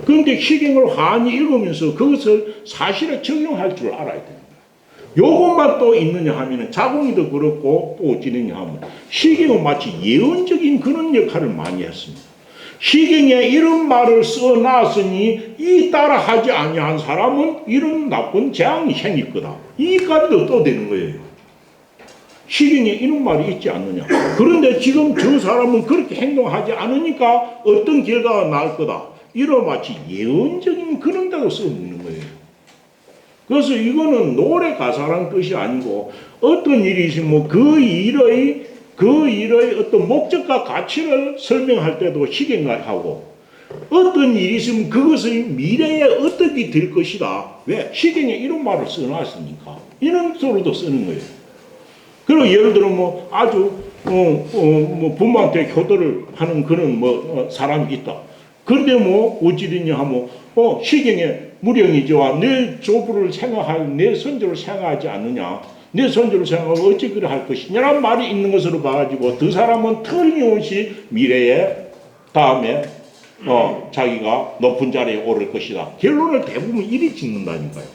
[SPEAKER 1] 그런데 시경을 환히 읽으면서 그것을 사실에 적용할 줄 알아야 됩니다. 요것만 또 있느냐 하면은 자궁이도 그렇고 또 어찌되냐 하면 시경은 마치 예언적인 그런 역할을 많이 했습니다. 시경에 이런 말을 써놨으니 이 따라 하지 아니한 사람은 이런 나쁜 재앙이 생길 거다. 이까지도 떠대는 거예요. 시경에 이런 말이 있지 않느냐. 그런데 지금 저 사람은 그렇게 행동하지 않으니까 어떤 결과가 나올 거다. 이런 마치 예언적인 그런 데도 써놓는 거예요. 그래서 이거는 노래 가사라는 뜻이 아니고 어떤 일이 있으면 그 일의 어떤 목적과 가치를 설명할 때도 시경하고 어떤 일이 있으면 그것의 미래에 어떻게 될 것이다. 왜? 시경에 이런 말을 써놨으니까. 이런 소리도 쓰는 거예요. 그리고 예를 들어 뭐 아주 뭐 부모한테 효도를 하는 그런 사람이 있다. 그런데 뭐 어찌됐냐 하면 시경에 무령이지와 내 조부를 생각할 내 선조를 생각하지 않느냐. 내 선조를 생각하고 어찌 그래 할 것이냐라는 말이 있는 것으로 봐가지고 그 사람은 틀림없이 미래에 다음에 자기가 높은 자리에 오를 것이다. 결론을 대부분 이리 짓는다니까요.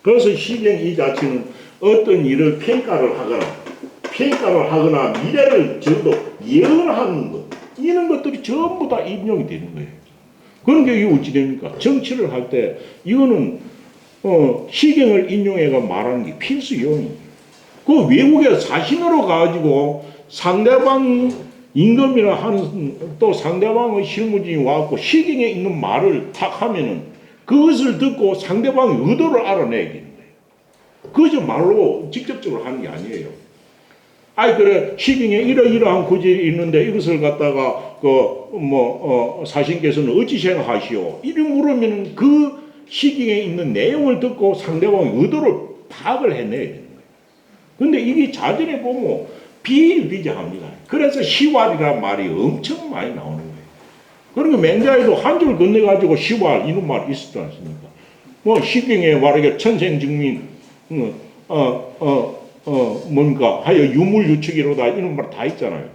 [SPEAKER 1] 그래서 시경 이 자체는 어떤 일을 평가를 하거나 미래를 적어도 예언하는 것 이런 것들이 전부 다 인용이 되는 거예요. 그러니까 이게 어찌 됩니까? 정치를 할 때 이거는 시경을 인용해가 말하는 게 필수 요인이에요. 그 외국에 사신으로 가지고 상대방 임금이나 하는 또 상대방의 실무진이 와갖고 시경에 있는 말을 탁 하면은 그것을 듣고 상대방의 의도를 알아내야 되는 거예요. 그저 말로 직접적으로 하는 게 아니에요. 그래 시경에 이러이러한 구절이 있는데 이것을 갖다가 사신께서는 어찌 생각하시오? 이렇게 물으면 그 시경에 있는 내용을 듣고 상대방의 의도를 파악을 해내야 되는 거예요. 근데 이게 자전에 보면 비일비재합니다. 그래서 시왈이라는 말이 엄청 많이 나오는 거예요. 그러니까 맹자에도 한 줄 건네가지고 시왈 이런 말이 있었지 않습니까? 시경에 말하기에 천생증민 뭔가 하여 유물유축이로다 이런 말 다 있잖아요.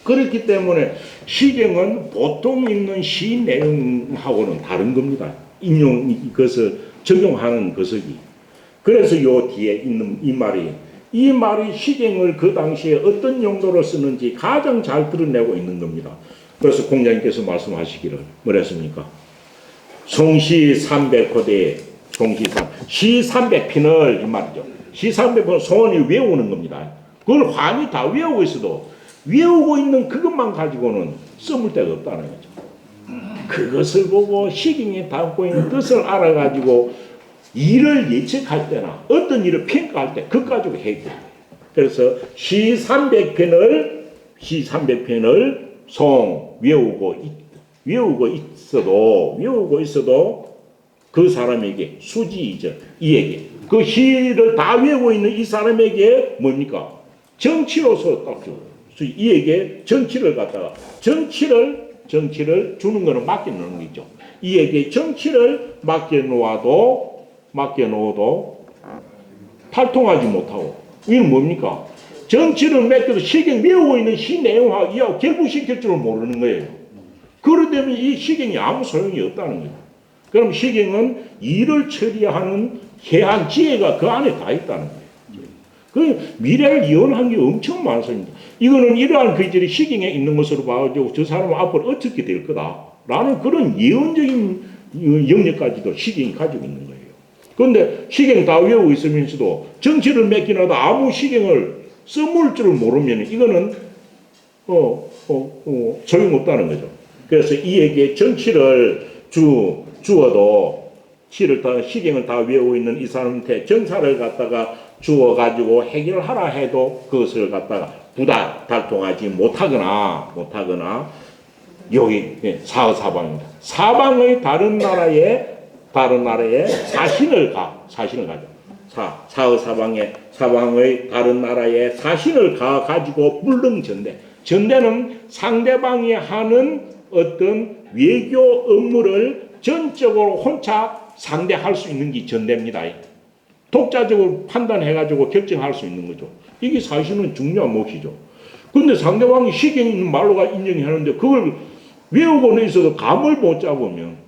[SPEAKER 1] 그렇기 때문에 시경은 보통 있는 시 내용하고는 다른 겁니다. 인용 것을 적용하는 것이. 그래서 요 뒤에 있는 이 말이 시경을 그 당시에 어떤 용도로 쓰는지 가장 잘 드러내고 있는 겁니다. 그래서 공자님께서 말씀하시기를 뭐랬습니까? 송시 300호대 시 300편을 이 말이죠. 시 300편 소원이 외우는 겁니다. 그걸 환히 다 외우고 있어도 외우고 있는 그것만 가지고는 써볼 데가 없다는 거죠. 그것을 보고 시경에 담고 있는 뜻을 알아가지고 일을 예측할 때나 어떤 일을 평가할 때 그것 가지고 해야 돼요. 그래서 시 300편을 외우고 있어도 그 사람에게 수지이죠. 이에게 그 시를 다 외우고 있는 이 사람에게 뭡니까? 정치로서 딱 줘. 이에게 정치를 갖다가 정치를 주는 거는 맡겨놓는 거죠. 이에게 정치를 맡겨놓아도 탈통하지 못하고 이건 뭡니까? 정치를 맡겨도 시경 외우고 있는 시 내용하고 결부시킬 줄을 모르는 거예요. 그러기 때문에 이 시경이 아무 소용이 없다는 거예요. 그럼 시경은 일을 처리하는 해안 지혜가 그 안에 다 있다는 거예요. 그 미래를 예언한 게 엄청 많습니다. 이거는 이러한 글들이 시경에 있는 것으로 봐가지고 저 사람은 앞으로 어떻게 될 거다라는 그런 예언적인 영역까지도 시경이 가지고 있는 거예요. 그런데 시경 다 외우고 있으면서도 정치를 맡기나도 아무 시경을 써물 줄을 모르면 이거는 소용없다는 거죠. 그래서 이에게 정치를 주어도 시경을 다 외우고 있는 이 사람한테 정사를 갖다가 주어가지고 해결하라 해도 그것을 갖다가 달동하지 못하거나 여기 사사방입니다. 사방의 다른 나라에 사신을 가죠. 사방의 다른 나라에 사신을 가지고 불능전대. 전대는 상대방이 하는 어떤 외교 업무를 전적으로 혼자 상대할 수 있는 게 전대입니다. 독자적으로 판단해가지고 결정할 수 있는 거죠. 이게 사실은 중요한 몫이죠. 근데 상대방이 시경 있는 말로가 인정이 하는데 그걸 외우고는 있어도 감을 못 잡으면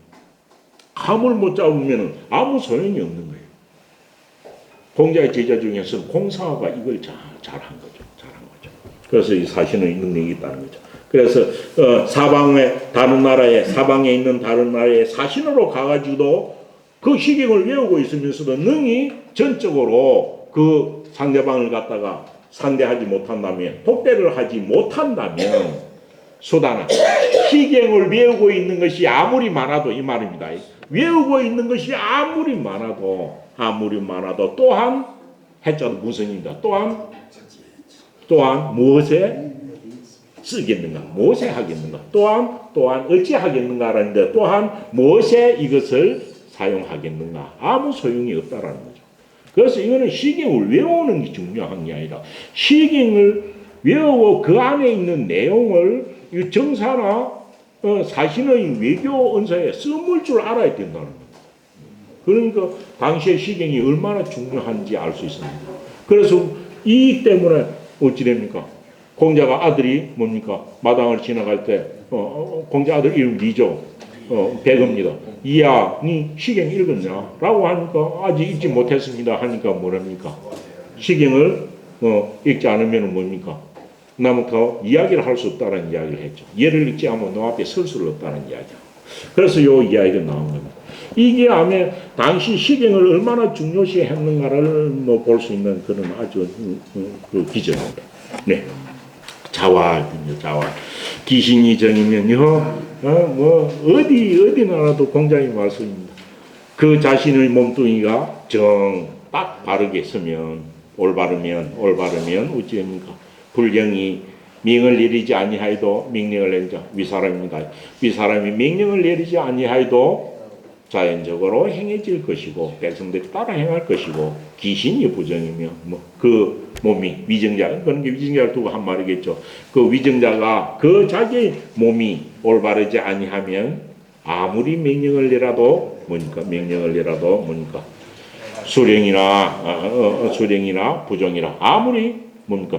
[SPEAKER 1] 아무 소용이 없는 거예요. 공자의 제자 중에서 공사가 이걸 잘한 거죠. 그래서 이 사신의 능력이 있다는 거죠. 그래서 사방에 있는 다른 나라에 사신으로 가가지고도 그 시경을 외우고 있으면서도 능히 전적으로 그 상대방을 갖다가 상대하지 못한다면, 독대를 하지 못한다면 수단은 시경을 외우고 있는 것이 아무리 많아도 이 말입니다. 외우고 있는 것이 아무리 많아도 또한 해자도 무슨입니다. 또한 무엇에 쓰겠는가? 무엇에 하겠는가? 또한 어찌 하겠는가라는데 또한 무엇에 이것을 사용하겠는가? 아무 소용이 없다라는 거죠. 그래서 이거는 시경을 외우는 게 중요한 게 아니라 시경을 외우고 그 안에 있는 내용을 정사나 사신의 외교 언사에 써물 줄 알아야 된다는 거예요. 그러니까 당시의 시경이 얼마나 중요한지 알 수 있습니다. 그래서 이 때문에 어찌 됩니까? 공자가 아들이 뭡니까? 마당을 지나갈 때 공자 아들 이름 리죠. 백입니다. 이야, 니 시경 읽었냐? 라고 하니까 아직 읽지 못했습니다. 하니까 뭐랍니까? 시경을 읽지 않으면 뭡니까? 나부터 이야기를 할 수 없다는 이야기를 했죠. 얘를 읽지 않으면 너 앞에 설 수를 없다는 이야기죠. 그래서 이 이야기가 나온 겁니다. 이게 아마 당시 시경을 얼마나 중요시 했는가를 볼 수 있는 그런 아주 그 기적입니다. 네. 자활. 기신이 정이면요, 어디 나라도 공자의 말씀입니다. 그 자신의 몸뚱이가 딱 바르게 서면, 올바르면 어찌합니까? 불경이 명을 내리지 아니하여도 명령을 내리자. 위사람이 명령을 내리지 아니하여도 자연적으로 행해질 것이고 백성들이 따라 행할 것이고 귀신이 부정이며 그 몸이 위정자 그런 게 위정자를 두고 한 말이겠죠. 그 위정자가 그 자기 몸이 올바르지 아니하면 아무리 명령을 내라도 수령이나 부정이라 아무리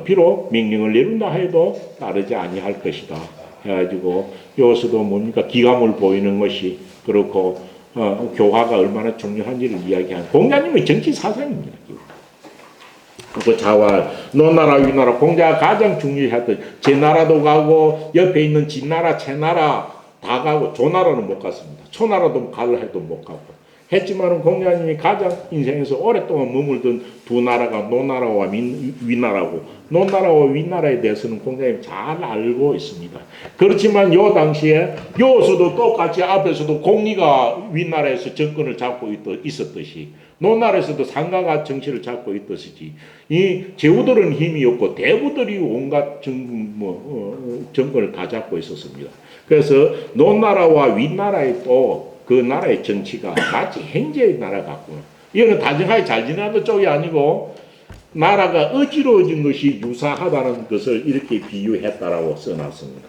[SPEAKER 1] 비록 명령을 내린다 해도 따르지 아니할 것이다 해가지고 여기서도 기감을 보이는 것이 그렇고 교화가 얼마나 중요한지를 이야기한 공자님의 정치 사상입니다. 그 자활, 노나라 위나라 공자가 가장 중요했던 제 나라도 가고 옆에 있는 진나라, 채나라 다 가고 조나라는 못 갔습니다. 초나라도 가려 해도 못 가고 했지만은 공자님이 가장 인생에서 오랫동안 머물던 두 나라가 노나라와 위나라고 노나라와 위나라에 대해서는 공자님이 잘 알고 있습니다. 그렇지만 요 당시에 요서도 똑같이 앞에서도 공리가 위나라에서 정권을 잡고 있었듯이 노나라에서도 상가가 정치를 잡고 있듯이 이 제후들은 힘이 없고 대부들이 온갖 정권을 다 잡고 있었습니다. 그래서 노나라와 위나라에 또 그 나라의 정치가 마치 hen제의 나라 같구나. 이거는 다정하게 잘 지내는 쪽이 아니고 나라가 어지러워진 것이 유사하다는 것을 이렇게 비유했다라고 써놨습니다.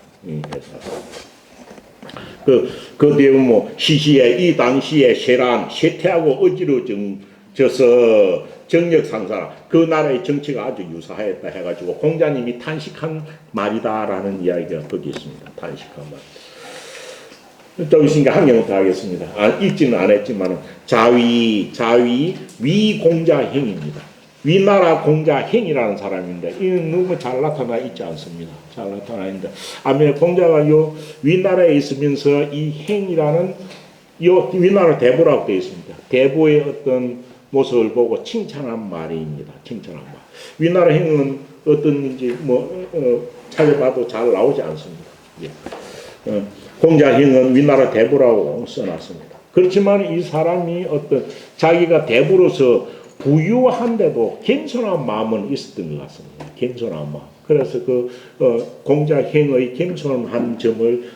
[SPEAKER 1] 그 뒤에 시시에 이 당시에 쇠퇴하고 어지러워져서 정력상사라 그 나라의 정치가 아주 유사했다 해가지고 공자님이 탄식한 말이다라는 이야기가 거기 있습니다. 탄식한 말. 또 있으니까 한 개만 더 하겠습니다. 읽지는 안 했지만 자위 위공자행입니다. 위나라 공자행이라는 사람인데 이는 너무 잘 나타나 있지 않습니다. 잘 나타나 있는데 아멘 공자가 요 위나라에 있으면서 이 행이라는 요 위나라 대보라고 되어 있습니다. 대보의 어떤 모습을 보고 칭찬한 말입니다. 칭찬한 말. 위나라 행은 어떤지 찾아봐도 잘 나오지 않습니다. 예. 공자행은 위나라 대보라고 써놨습니다. 그렇지만 이 사람이 어떤 자기가 대보로서 부유한데도 겸손한 마음은 있었던 것 같습니다. 겸손한 마음. 그래서 공자행의 겸손한 점을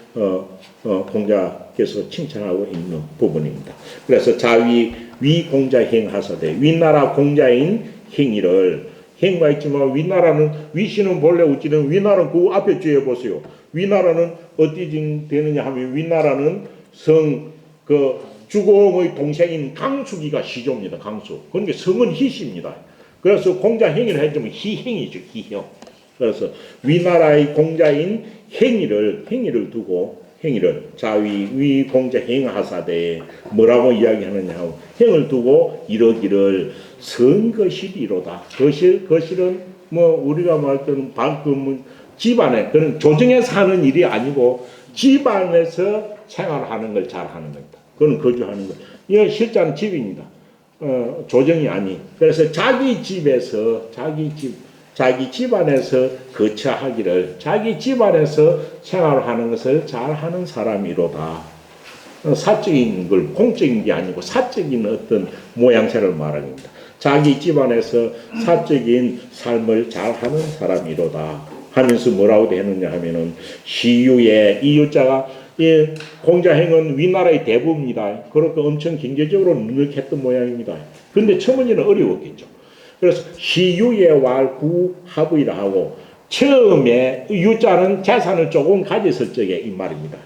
[SPEAKER 1] 공자께서 칭찬하고 있는 부분입니다. 그래서 자위 위공자행 하사되 위나라 공자인 행위를 행과 있지만 위나라는 위씨는 본래 우찌는 위나라는 그 앞에 주에 보세요. 위나라는 어디 되느냐 하면 위나라는 주공의 동생인 강수기가 시조입니다. 강수. 그러니까 성은 희씨입니다. 그래서 공자행위를 해주면 희행이죠. 희형. 그래서 위나라의 공자인 행위를 두고 행위를 자위 위공자행 하사대 뭐라고 이야기하느냐 하고 행을 두고 이러기를 선거실이로다. 거실은 우리가 말했던 집안에 그런 조정에서 하는 일이 아니고 집안에서 생활하는 걸 잘하는 겁니다. 그건 거주하는 거. 이건 실제는 집입니다. 조정이 아니. 그래서 자기 집에서 자기 집안에서 거처하기를 자기 집안에서 생활하는 것을 잘하는 사람이로다. 사적인 걸 공적인 게 아니고 사적인 어떤 모양새를 말하는 겁니다. 자기 집안에서 사적인 삶을 잘하는 사람이로다. 하면서 뭐라고 되느냐 하면은 시유의 이 유자가 공자행은 위나라의 대부입니다. 그러니까 엄청 경제적으로 능력했던 모양입니다. 근데 처음에는 어려웠겠죠. 그래서 시유의 왈구합의라 하고 처음에 유자는 재산을 조금 가졌을 적에 이 말입니다.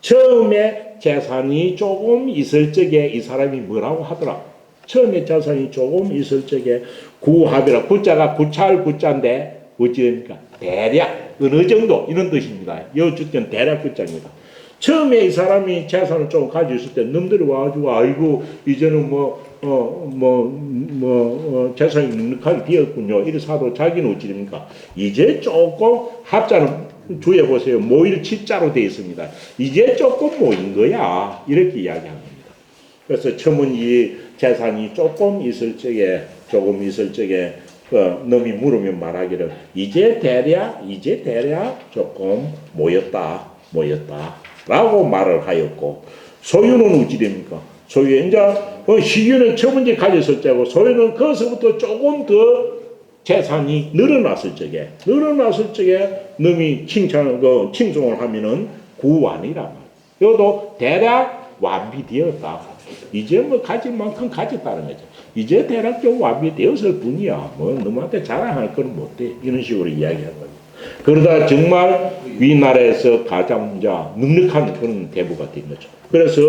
[SPEAKER 1] 처음에 재산이 조금 있을 적에 이 사람이 뭐라고 하더라. 처음에 재산이 조금 있을 적에 구합이라 구자가 구차할 구자인데 어찌 됩니까? 대략 어느 정도 이런 뜻입니다. 여쭈전 대략 구자입니다. 처음에 이 사람이 재산을 좀 가지고 있을 때 놈들이 와가지고 아이고 이제는 재산이 넉넉하게 되었군요. 이래서도 자기는 어찌 됩니까? 이제 조금 합자는 주의해 보세요. 모일 치자로 되어 있습니다. 이제 조금 모인 거야. 이렇게 이야기합니다. 그래서 처음은 이 재산이 조금 있을 적에 놈이 물으면 말하기를 이제 대략 조금 모였다 라고 말을 하였고 소유는 어찌 됩니까? 소유 이제 시유는 첫 번째 가졌을 때고 소유는 거기서부터 조금 더 재산이 늘어났을 적에 놈이 칭송을 하면은 구완이란 말이에요. 이것도 대략 완비되었다. 이제 가질 만큼 가졌다는 거죠. 이제 대략 좀 완비되었을 뿐이야. 너한테 자랑할 건 못돼. 이런 식으로 이야기하는 거죠. 그러다 정말 위나라에서 가장 넉넉한 그런 대부가 된 거죠. 그래서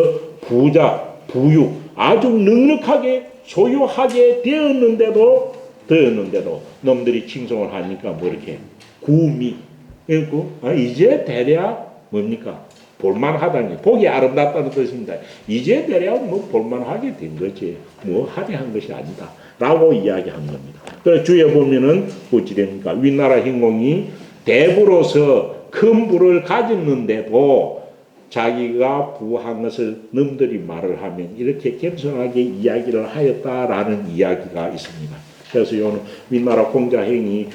[SPEAKER 1] 부유, 아주 넉넉하게 소유하게 되었는데도 놈들이 칭송을 하니까 이렇게 구미. 이제 대략 뭡니까? 볼만하다는 게 복이 아름답다는 뜻입니다. 이제 대략 볼만하게 된 거지 합의한 것이 아니다 라고 이야기한 겁니다. 그래서 주에 보면은 어찌 됩니까? 위나라 행공이 대부로서 큰 부를 가졌는데도 자기가 부한 것을 놈들이 말을 하면 이렇게 겸손하게 이야기를 하였다라는 이야기가 있습니다. 그래서 요 위나라 공자행이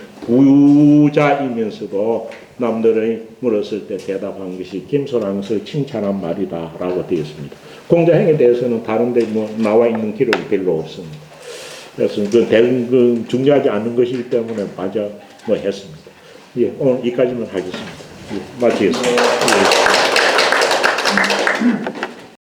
[SPEAKER 1] 부유자이면서도 남들의 물었을 때 대답한 것이 겸손한 것을 칭찬한 말이다 라고 되어 있습니다. 공자행에 대해서는 다른데 나와 있는 기록이 별로 없습니다. 그래서 중요하지 않은 것이기 때문에 맞아 했습니다. 오늘 여기까지만 하겠습니다. 마치겠습니다.